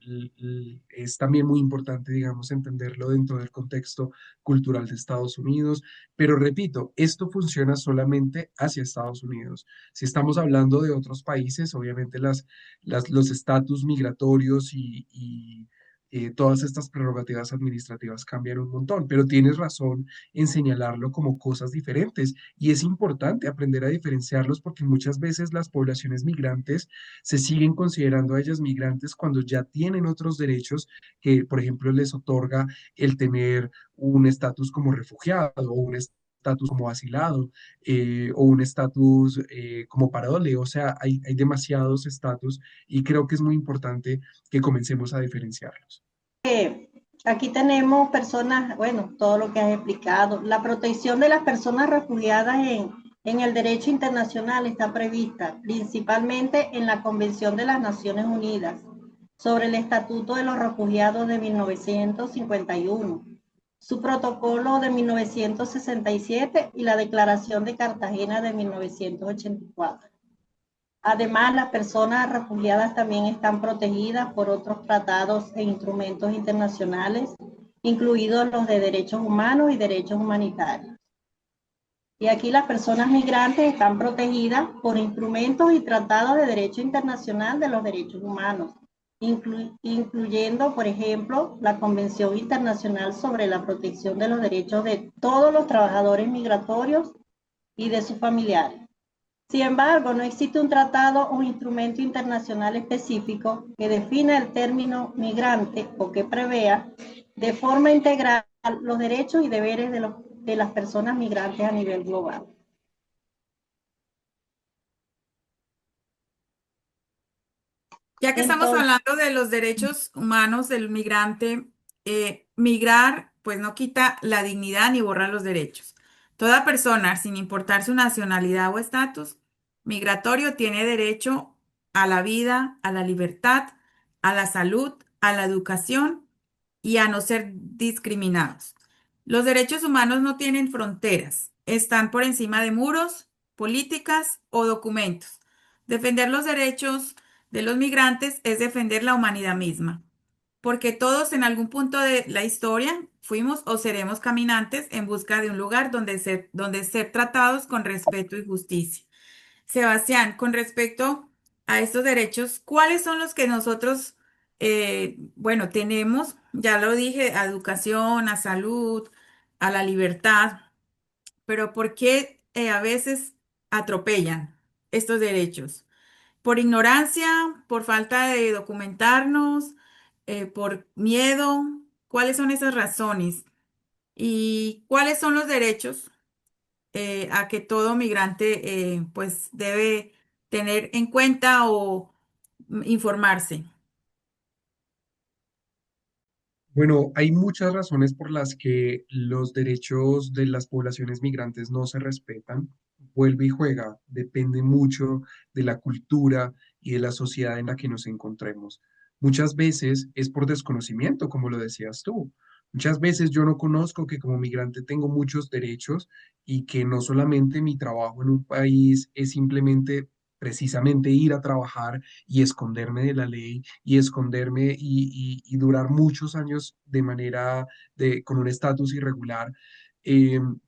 es también muy importante, digamos, entenderlo dentro del contexto cultural de Estados Unidos. Pero repito, esto funciona solamente hacia Estados Unidos. Si estamos hablando de otros países, obviamente los estatus migratorios y todas estas prerrogativas administrativas cambian un montón, pero tienes razón en señalarlo como cosas diferentes y es importante aprender a diferenciarlos porque muchas veces las poblaciones migrantes se siguen considerando a ellas migrantes cuando ya tienen otros derechos que, por ejemplo, les otorga el tener un estatus como refugiado o un estatus como asilado, o un estatus como paradole. O sea, hay demasiados estatus y creo que es muy importante que comencemos a diferenciarlos. Aquí tenemos personas, bueno, todo lo que has explicado. La protección de las personas refugiadas en el derecho internacional está prevista principalmente en la Convención de las Naciones Unidas sobre el Estatuto de los Refugiados de 1951, su protocolo de 1967 y la Declaración de Cartagena de 1984. Además, las personas refugiadas también están protegidas por otros tratados e instrumentos internacionales, incluidos los de derechos humanos y derechos humanitarios. Y aquí las personas migrantes están protegidas por instrumentos y tratados de derecho internacional de los derechos humanos, incluyendo, por ejemplo, la Convención Internacional sobre la Protección de los Derechos de todos los trabajadores migratorios y de sus familiares. Sin embargo, no existe un tratado o instrumento internacional específico que defina el término migrante o que prevea de forma integral los derechos y deberes de las personas migrantes a nivel global. Ya que estamos Entonces, hablando de los derechos humanos del migrante, migrar pues no quita la dignidad ni borra los derechos. Toda persona, sin importar su nacionalidad o estatus migratorio, tiene derecho a la vida, a la libertad, a la salud, a la educación y a no ser discriminados. Los derechos humanos no tienen fronteras, están por encima de muros, políticas o documentos. Defender los derechos de los migrantes es defender la humanidad misma, porque todos en algún punto de la historia fuimos o seremos caminantes en busca de un lugar donde ser tratados con respeto y justicia. Sebastián, con respecto a estos derechos, ¿cuáles son los que nosotros, bueno, tenemos? Ya lo dije, a educación, a salud, a la libertad, pero ¿por qué a veces atropellan estos derechos? ¿Por ignorancia, por falta de documentarnos, por miedo? ¿Cuáles son esas razones? ¿Y cuáles son los derechos a que todo migrante pues debe tener en cuenta o informarse? Bueno, hay muchas razones por las que los derechos de las poblaciones migrantes no se respetan. Vuelve y juega, depende mucho de la cultura y de la sociedad en la que nos encontremos. Muchas veces es por desconocimiento, como lo decías tú. Muchas veces yo no conozco que como migrante tengo muchos derechos y que no solamente mi trabajo en un país es simplemente precisamente ir a trabajar y esconderme de la ley y esconderme y durar muchos años de manera con un estatus irregular,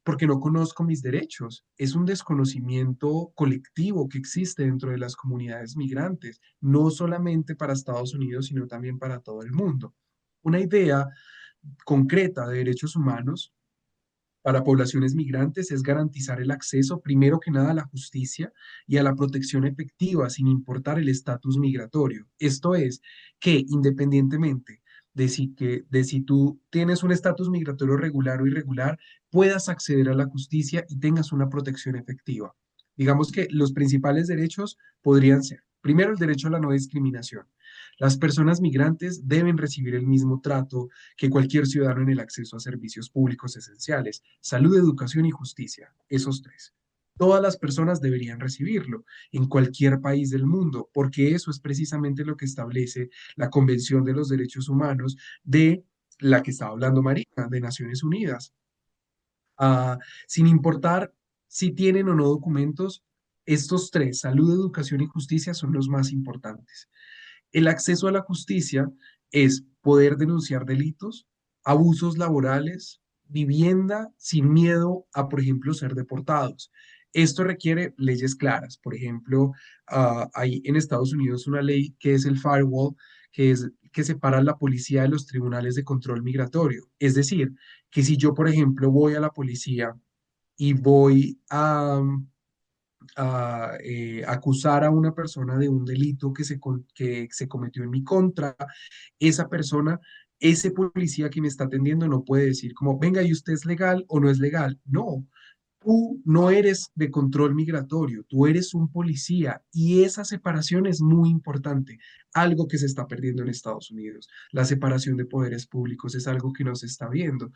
porque no conozco mis derechos. Es un desconocimiento colectivo que existe dentro de las comunidades migrantes, no solamente para Estados Unidos, sino también para todo el mundo. Una idea concreta de derechos humanos para poblaciones migrantes es garantizar el acceso, primero que nada, a la justicia y a la protección efectiva, sin importar el estatus migratorio. Esto es, que independientemente de si tú tienes un estatus migratorio regular o irregular, puedas acceder a la justicia y tengas una protección efectiva. Digamos que los principales derechos podrían ser, primero, el derecho a la no discriminación. Las personas migrantes deben recibir el mismo trato que cualquier ciudadano en el acceso a servicios públicos esenciales: salud, educación y justicia, esos tres. Todas las personas deberían recibirlo en cualquier país del mundo, porque eso es precisamente lo que establece la Convención de los Derechos Humanos de la que estaba hablando Marina, de Naciones Unidas. Ah, sin importar si tienen o no documentos, estos tres, salud, educación y justicia, son los más importantes. El acceso a la justicia es poder denunciar delitos, abusos laborales, vivienda sin miedo a, por ejemplo, ser deportados. Esto requiere leyes claras. Por ejemplo, hay en Estados Unidos una ley que es el firewall, que separa a la policía de los tribunales de control migratorio. Es decir, que si yo, por ejemplo, voy a la policía y voy a acusar a una persona de un delito que se cometió en mi contra, esa persona, ese policía que me está atendiendo no puede decir como, venga, ¿y usted es legal o no es legal? No, tú no eres de control migratorio, tú eres un policía y esa separación es muy importante, algo que se está perdiendo en Estados Unidos. La separación de poderes públicos es algo que no se está viendo.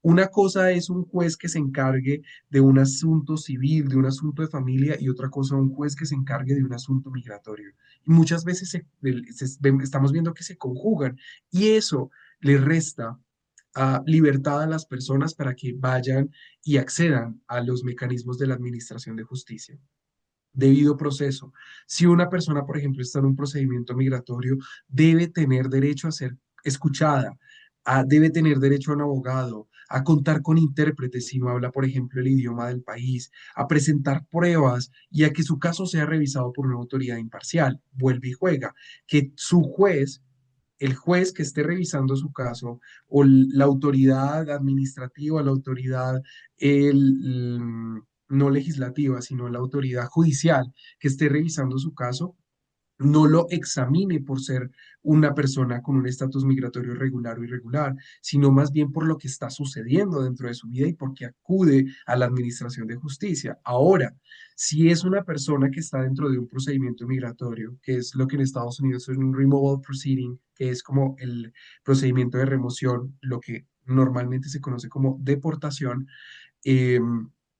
Una cosa es un juez que se encargue de un asunto civil, de un asunto de familia, y otra cosa un juez que se encargue de un asunto migratorio. Y muchas veces estamos viendo que se conjugan y eso le resta libertad a las personas para que vayan y accedan a los mecanismos de la Administración de Justicia. Debido proceso. Si una persona, por ejemplo, está en un procedimiento migratorio, debe tener derecho a ser escuchada, debe tener derecho a un abogado, a contar con intérpretes si no habla, por ejemplo, el idioma del país, a presentar pruebas y a que su caso sea revisado por una autoridad imparcial. Vuelve y juega. Que su juez, el juez que esté revisando su caso, o la autoridad administrativa, la autoridad no legislativa, sino la autoridad judicial que esté revisando su caso, no lo examine por ser una persona con un estatus migratorio regular o irregular, sino más bien por lo que está sucediendo dentro de su vida y porque acude a la administración de justicia. Ahora, si es una persona que está dentro de un procedimiento migratorio, que es lo que en Estados Unidos es un removal proceeding, que es como el procedimiento de remoción, lo que normalmente se conoce como deportación, eh,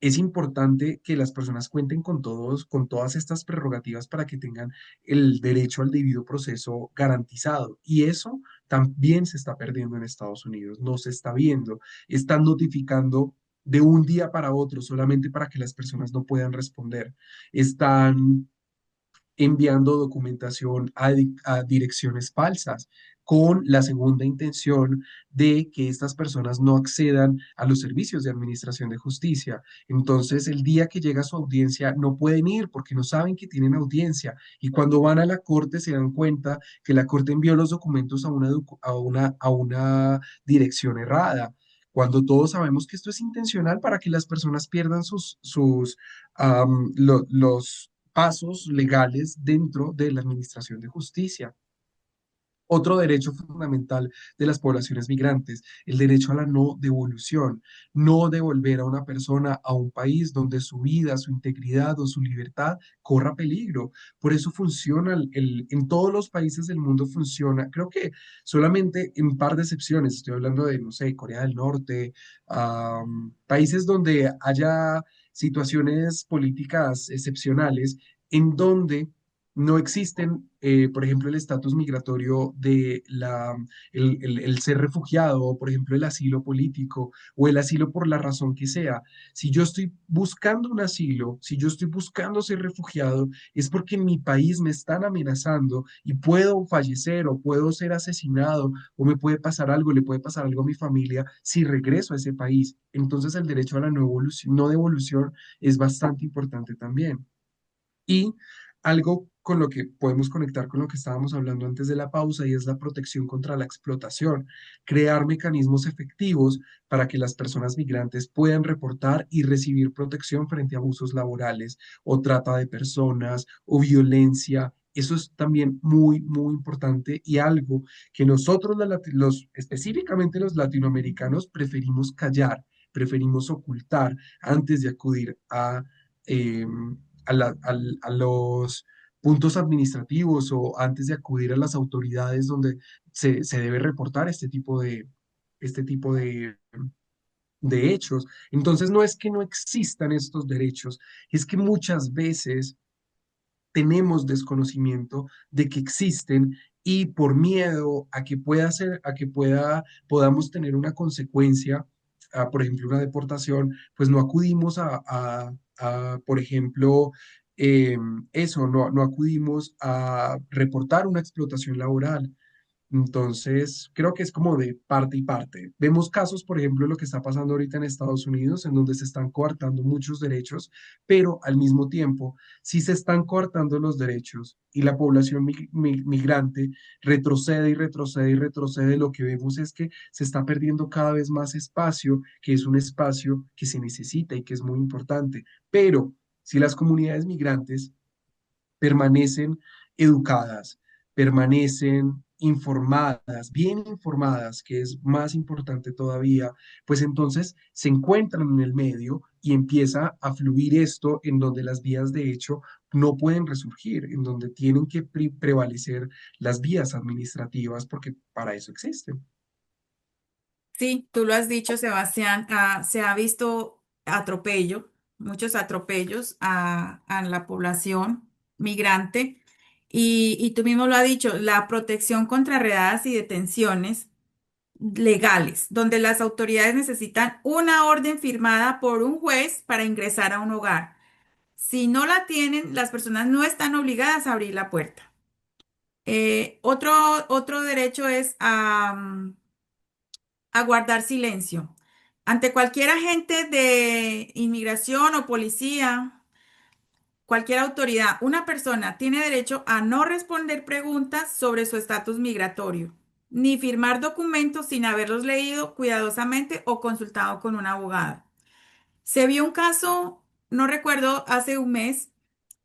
es importante que las personas cuenten con todas estas prerrogativas para que tengan el derecho al debido proceso garantizado. Y eso también se está perdiendo en Estados Unidos, no se está viendo. Están notificando de un día para otro solamente para que las personas no puedan responder. Están enviando documentación a direcciones falsas con la segunda intención de que estas personas no accedan a los servicios de administración de justicia. Entonces, el día que llega su audiencia, no pueden ir porque no saben que tienen audiencia. Y cuando van a la corte, se dan cuenta que la corte envió los documentos a una dirección errada. Cuando todos sabemos que esto es intencional para que las personas pierdan los pasos legales dentro de la administración de justicia. Otro derecho fundamental de las poblaciones migrantes, el derecho a la no devolución, no devolver a una persona a un país donde su vida, su integridad o su libertad corra peligro. Por eso funciona, en todos los países del mundo funciona, creo que solamente en un par de excepciones, estoy hablando de, no sé, Corea del Norte, países donde haya situaciones políticas excepcionales, en donde No existen, por ejemplo, el estatus migratorio de el ser refugiado, o por ejemplo, el asilo político o el asilo por la razón que sea. Si yo estoy buscando un asilo, si yo estoy buscando ser refugiado, es porque en mi país me están amenazando y puedo fallecer o puedo ser asesinado o me puede pasar algo, le puede pasar algo a mi familia si regreso a ese país. Entonces el derecho a la no devolución es bastante importante también. Y algo con lo que podemos conectar con lo que estábamos hablando antes de la pausa y es la protección contra la explotación. Crear mecanismos efectivos para que las personas migrantes puedan reportar y recibir protección frente a abusos laborales o trata de personas o violencia. Eso es también muy, muy importante y algo que nosotros, específicamente los latinoamericanos, preferimos callar, preferimos ocultar antes de acudir em, a los puntos administrativos o antes de acudir a las autoridades donde se debe reportar este tipo de hechos. Entonces, no es que no existan estos derechos, es que muchas veces tenemos desconocimiento de que existen y por miedo a que pueda ser, a que podamos tener una consecuencia, por ejemplo, una deportación, pues no acudimos por ejemplo, eso, no acudimos a reportar una explotación laboral. Entonces, creo que es como de parte y parte. Vemos casos, por ejemplo, lo que está pasando ahorita en Estados Unidos, en donde se están coartando muchos derechos, pero al mismo tiempo, si se están coartando los derechos y la población migrante retrocede y retrocede y retrocede, lo que vemos es que se está perdiendo cada vez más espacio, que es un espacio que se necesita y que es muy importante. Pero si las comunidades migrantes permanecen educadas, permanecen informadas, bien informadas, que es más importante todavía, pues entonces se encuentran en el medio y empieza a fluir esto en donde las vías de hecho no pueden resurgir, en donde tienen que prevalecer las vías administrativas porque para eso existen. Sí, tú lo has dicho, Sebastián, se ha visto atropello, muchos atropellos a la población migrante y tú mismo lo has dicho, la protección contra redadas y detenciones legales, donde las autoridades necesitan una orden firmada por un juez para ingresar a un hogar. Si no la tienen, las personas no están obligadas a abrir la puerta. Otro, otro derecho es a guardar silencio. Ante cualquier agente de inmigración o policía, cualquier autoridad, una persona tiene derecho a no responder preguntas sobre su estatus migratorio, ni firmar documentos sin haberlos leído cuidadosamente o consultado con un abogado. Se vio un caso, no recuerdo, hace un mes,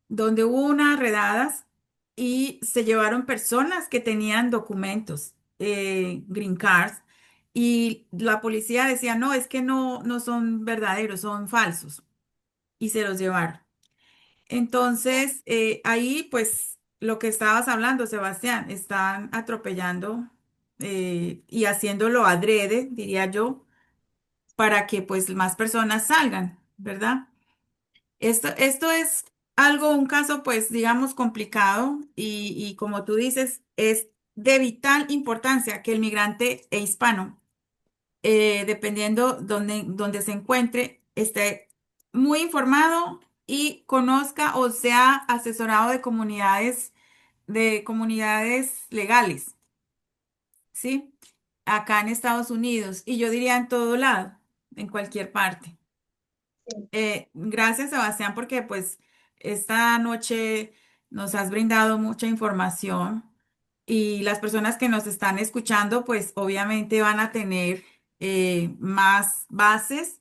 donde hubo unas redadas y se llevaron personas que tenían documentos, green cards, y la policía decía, no, es que no son verdaderos, son falsos, y se los llevaron. Entonces, ahí, pues, lo que estabas hablando, Sebastián, están atropellando y haciéndolo adrede, diría yo, para que pues más personas salgan, ¿verdad? Esto es algo, un caso, pues, digamos, complicado y como tú dices, es de vital importancia que el migrante e hispano, dependiendo donde se encuentre, esté muy informado y conozca o sea asesorado de comunidades legales, ¿sí? Acá en Estados Unidos y yo diría en todo lado, en cualquier parte. Gracias, Sebastián, porque pues esta noche nos has brindado mucha información y las personas que nos están escuchando, pues obviamente van a tener más bases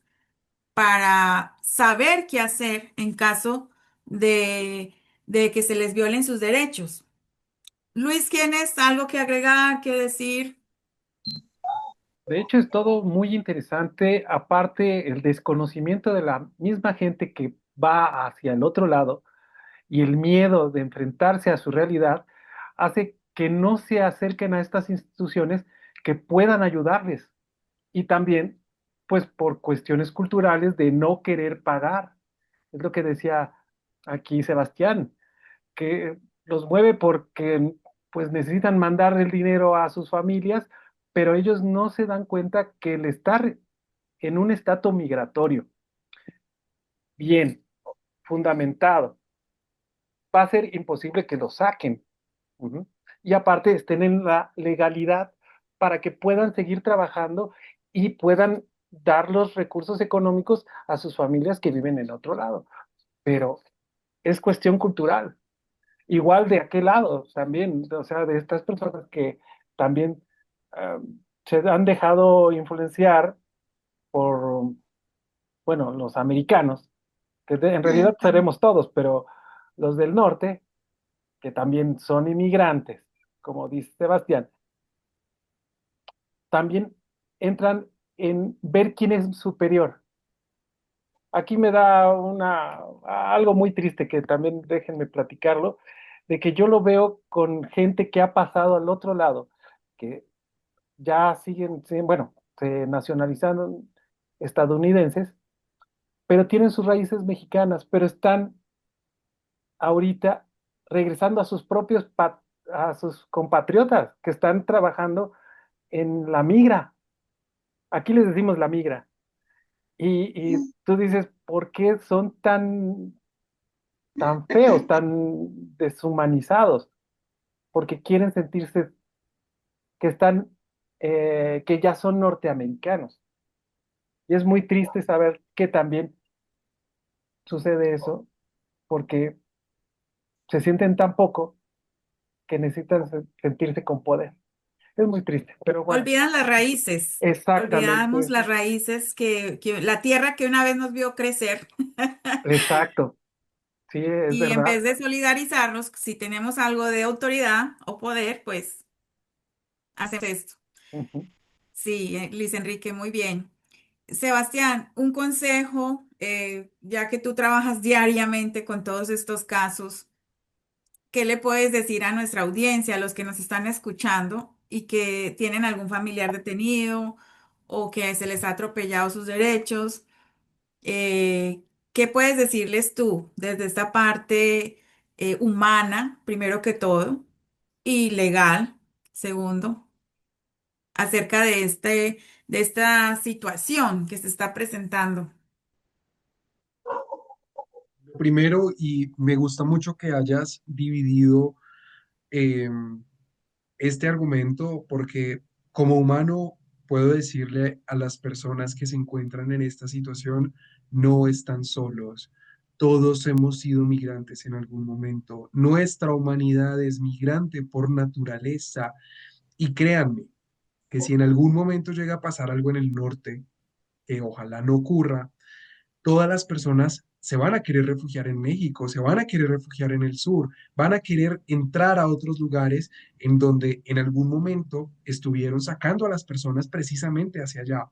para saber qué hacer en caso de, de que se les violen sus derechos. Luis, ¿tienes algo que agregar, que decir? De hecho, es todo muy interesante. Aparte, el desconocimiento de la misma gente que va hacia el otro lado y el miedo de enfrentarse a su realidad hace que no se acerquen a estas instituciones que puedan ayudarles. Y también, pues, por cuestiones culturales de no querer pagar. Es lo que decía aquí Sebastián, que los mueve porque pues necesitan mandar el dinero a sus familias, pero ellos no se dan cuenta que el estar en un estatus migratorio bien fundamentado va a ser imposible que lo saquen. Ujú. Y aparte estén en la legalidad para que puedan seguir trabajando y puedan dar los recursos económicos a sus familias que viven en otro lado. Pero es cuestión cultural. Igual de aquel lado también, o sea, de estas personas que también ah, se han dejado influenciar por, bueno, los americanos, que en realidad seremos todos, pero los del norte, que también son inmigrantes, como dice Sebastián, también entran en ver quién es superior. Aquí me da algo muy triste que también déjenme platicarlo, de que yo lo veo con gente que ha pasado al otro lado, que ya siguen, sí, bueno, se nacionalizaron estadounidenses, pero tienen sus raíces mexicanas, pero están ahorita regresando a sus a sus compatriotas que están trabajando en la migra. Aquí les decimos la migra. Y tú dices, ¿por qué son tan feos, tan deshumanizados? Porque quieren sentirse que que ya son norteamericanos. Y es muy triste saber que también sucede eso, porque se sienten tan poco que necesitan sentirse con poder. Es muy triste, pero bueno, Olvidan las raíces, olvidamos exactamente, las raíces que la tierra que una vez nos vio crecer. exacto, sí, es Y en verdad. vez de solidarizarnos, si tenemos algo de autoridad o poder, pues hacemos esto. Ujú. Sí, Luis Enrique, muy bien. Sebastián, un consejo, ya que tú trabajas diariamente con todos estos casos, ¿qué le puedes decir a nuestra audiencia, a los que nos están escuchando y que tienen algún familiar detenido o que se les ha atropellado sus derechos? Eh, ¿Qué puedes decirles tú desde esta parte humana, primero que todo, y legal, segundo, acerca de de esta situación que se está presentando? Primero, y me gusta mucho que hayas dividido eh, este argumento porque como humano puedo decirle a las personas que se encuentran en esta situación, no están solos. Todos hemos sido migrantes en algún momento. Nuestra humanidad es migrante por naturaleza. Y créanme que si en algún momento llega a pasar algo en el norte, que ojalá no ocurra, todas las personas se van a querer refugiar en México, se van a querer refugiar en el sur, van a querer entrar a otros lugares en donde en algún momento estuvieron sacando a las personas precisamente hacia allá.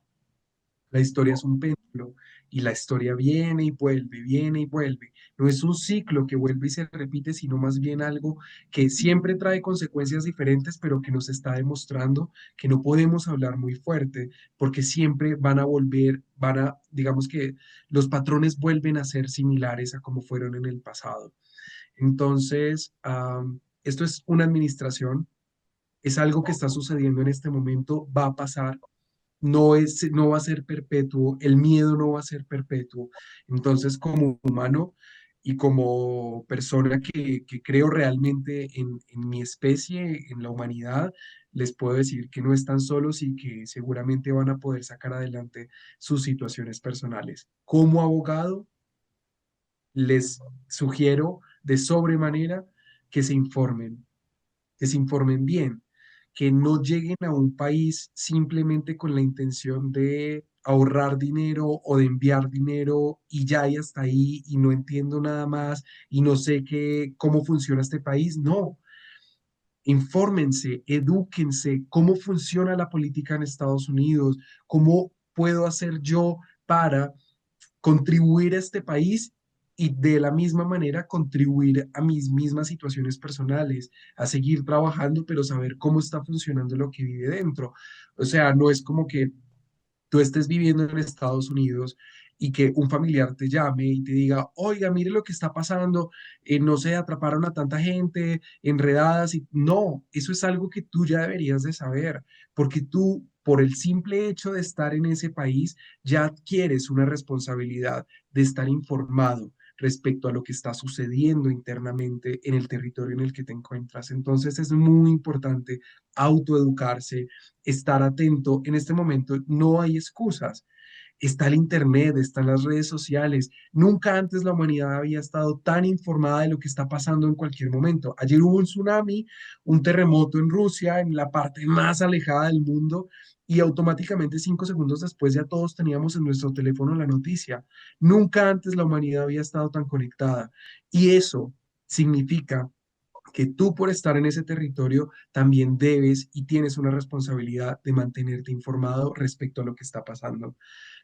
La historia es un péndulo y la historia viene y vuelve, viene y vuelve. No es un ciclo que vuelve y se repite, sino más bien algo que siempre trae consecuencias diferentes, pero que nos está demostrando que no podemos hablar muy fuerte porque siempre van a volver, digamos que los patrones vuelven a ser similares a como fueron en el pasado. Entonces, esto es una administración, es algo que está sucediendo en este momento, va a pasar, no va a ser perpetuo, el miedo no va a ser perpetuo. Entonces, como humano y como persona que creo realmente en mi especie, en la humanidad, les puedo decir que no están solos y que seguramente van a poder sacar adelante sus situaciones personales. Como abogado, les sugiero de sobremanera que que se informen bien, que no lleguen a un país simplemente con la intención de ahorrar dinero o de enviar dinero y ya y hasta ahí y no entiendo nada más y no sé cómo funciona este país. No, infórmense, edúquense, cómo funciona la política en Estados Unidos, cómo puedo hacer yo para contribuir a este país y de la misma manera contribuir a mis mismas situaciones personales, a seguir trabajando, pero saber cómo está funcionando lo que vive dentro. O sea, no es como que tú estés viviendo en Estados Unidos y que un familiar te llame y te diga, oiga, mire lo que está pasando, no sé, atraparon a tanta gente, enredadas, y no, eso es algo que tú ya deberías de saber, porque tú, por el simple hecho de estar en ese país, ya adquieres una responsabilidad de estar informado respecto a lo que está sucediendo internamente en el territorio en el que te encuentras. Entonces es muy importante autoeducarse, estar atento. En este momento no hay excusas. Está el Internet, están las redes sociales. Nunca antes la humanidad había estado tan informada de lo que está pasando en cualquier momento. Ayer hubo un tsunami, un terremoto en Rusia, en la parte más alejada del mundo, y automáticamente 5 segundos después ya todos teníamos en nuestro teléfono la noticia. Nunca antes la humanidad había estado tan conectada. Y eso significa que tú por estar en ese territorio también debes y tienes una responsabilidad de mantenerte informado respecto a lo que está pasando.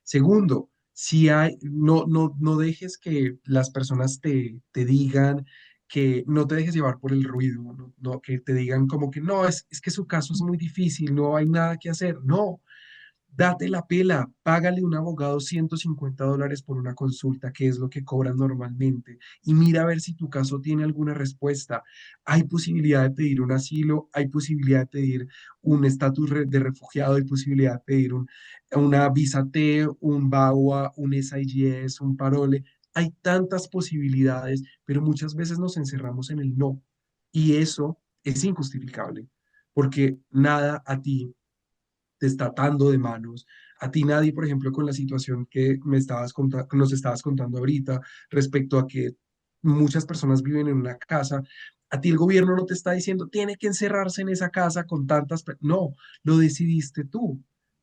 Segundo, si hay, no dejes que las personas te digan que no te dejes llevar por el ruido, que te digan como que no, es que su caso es muy difícil, no hay nada que hacer. No, date la pela, págale un abogado $150 por una consulta, que es lo que cobran normalmente, y mira a ver si tu caso tiene alguna respuesta. Hay posibilidad de pedir un asilo, hay posibilidad de pedir un estatus de refugiado, hay posibilidad de pedir una visa T, un VAWA, un SIGS, un parole. Hay tantas posibilidades, pero muchas veces nos encerramos en el no, y eso es injustificable, porque nada a ti te está atando de manos. A ti nadie, por ejemplo, con la situación que nos estabas contando ahorita respecto a que muchas personas viven en una casa, a ti el gobierno no te está diciendo, tiene que encerrarse en esa casa con No, lo decidiste tú.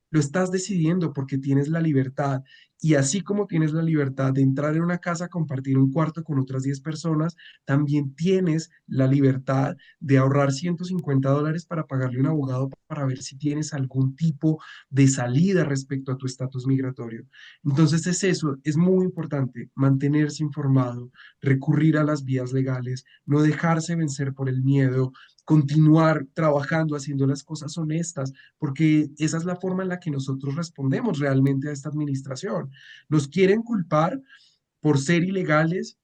Lo estás decidiendo porque tienes la libertad. Y así como tienes la libertad de entrar en una casa, compartir un cuarto con otras 10 personas, también tienes la libertad de ahorrar $150 para pagarle un abogado para ver si tienes algún tipo de salida respecto a tu estatus migratorio. Entonces es eso, es muy importante mantenerse informado, recurrir a las vías legales, no dejarse vencer por el miedo, continuar trabajando, haciendo las cosas honestas, porque esa es la forma en la que nosotros respondemos realmente a esta administración. Nos quieren culpar por ser ilegales,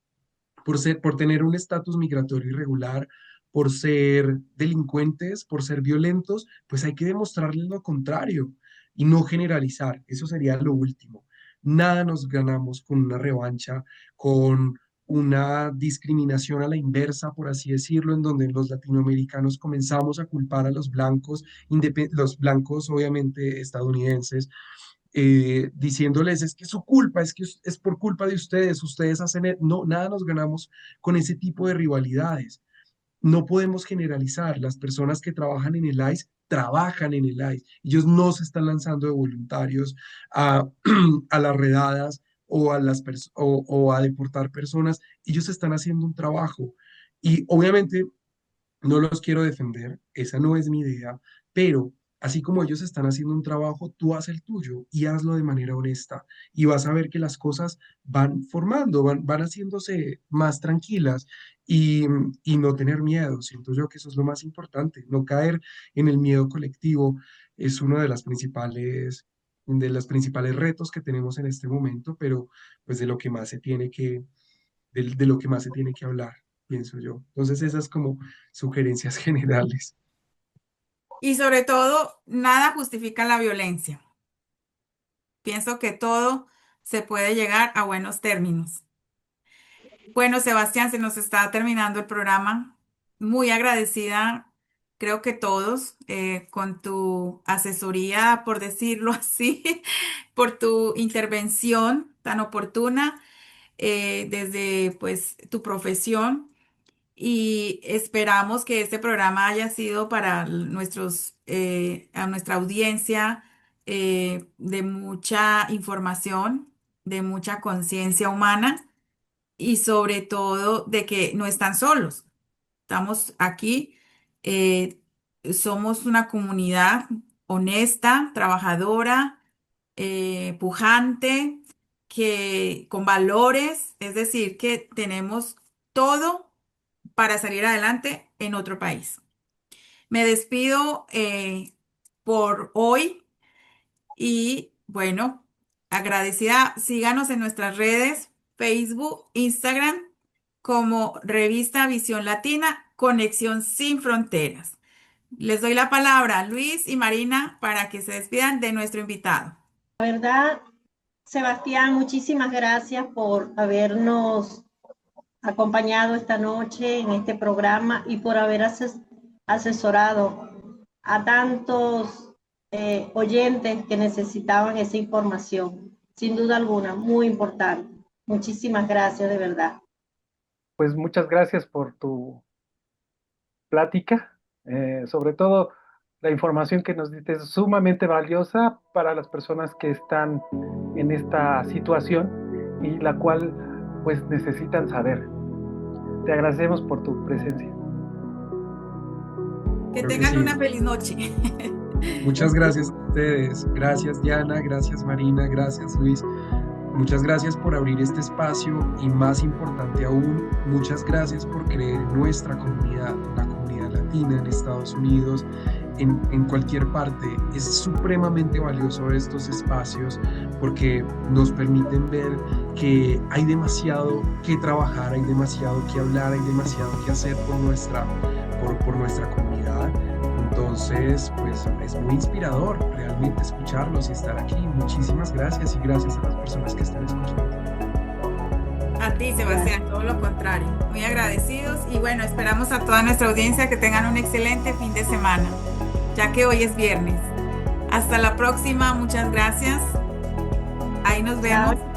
por tener un estatus migratorio irregular, por ser delincuentes, por ser violentos, pues hay que demostrarles lo contrario y no generalizar. Eso sería lo último. Nada nos ganamos con una revancha, con una discriminación a la inversa, por así decirlo, en donde los latinoamericanos comenzamos a culpar a los blancos, los blancos obviamente estadounidenses, diciéndoles es que es su culpa, es que es por culpa de ustedes, ustedes hacen, no, nada nos ganamos con ese tipo de rivalidades. No podemos generalizar, las personas que trabajan en el ICE trabajan en el ICE, ellos no se están lanzando de voluntarios a, a las redadas o a deportar personas, ellos están haciendo un trabajo. Y obviamente no los quiero defender, esa no es mi idea, pero así como ellos están haciendo un trabajo, tú haz el tuyo y hazlo de manera honesta y vas a ver que las cosas van formando, van haciéndose más tranquilas y, y no tener miedo. Siento yo que eso es lo más importante, no caer en el miedo colectivo es uno de los principales retos que tenemos en este momento, pero pues de lo que más se tiene de lo que más se tiene que hablar, pienso yo. Entonces, esas como sugerencias generales. Y sobre todo, nada justifica la violencia. Pienso que todo se puede llegar a buenos términos. Bueno, Sebastián, se nos está terminando el programa. Muy agradecida, creo que todos, con tu asesoría, por decirlo así, por tu intervención tan oportuna desde pues tu profesión. Y esperamos que este programa haya sido para a nuestra audiencia de mucha información, de mucha conciencia humana y sobre todo de que no están solos. Estamos aquí, eh, somos una comunidad honesta, trabajadora, pujante, que con valores, es decir, que tenemos todo para salir adelante en otro país. Me despido por hoy y bueno, agradecida. Síganos en nuestras redes, Facebook, Instagram, como Revista Visión Latina, Conexión Sin Fronteras. Les doy la palabra a Luis y Marina para que se despidan de nuestro invitado. La verdad, Sebastián, muchísimas gracias por habernos acompañado esta noche en este programa y por haber asesorado a tantos oyentes que necesitaban esa información. Sin duda alguna, muy importante. Muchísimas gracias, de verdad. Pues muchas gracias por tu plática. Sobre todo la información que nos diste es sumamente valiosa para las personas que están en esta situación y la cual pues necesitan saber. Te agradecemos por tu presencia. Que tengan una feliz noche. Muchas gracias a ustedes. Gracias Diana, gracias Marina, gracias Luis. Muchas gracias por abrir este espacio y más importante aún, muchas gracias por creer en nuestra comunidad, la comunidad latina en Estados Unidos, en cualquier parte. Es supremamente valioso estos espacios porque nos permiten ver que hay demasiado que trabajar, hay demasiado que hablar, hay demasiado que hacer por nuestra comunidad. Entonces, pues es muy inspirador realmente escucharlos y estar aquí. Muchísimas gracias y gracias a las personas que están escuchando. A ti, Sebastián, todo lo contrario. Muy agradecidos y bueno, esperamos a toda nuestra audiencia que tengan un excelente fin de semana, ya que hoy es viernes. Hasta la próxima, muchas gracias. Ahí nos vemos.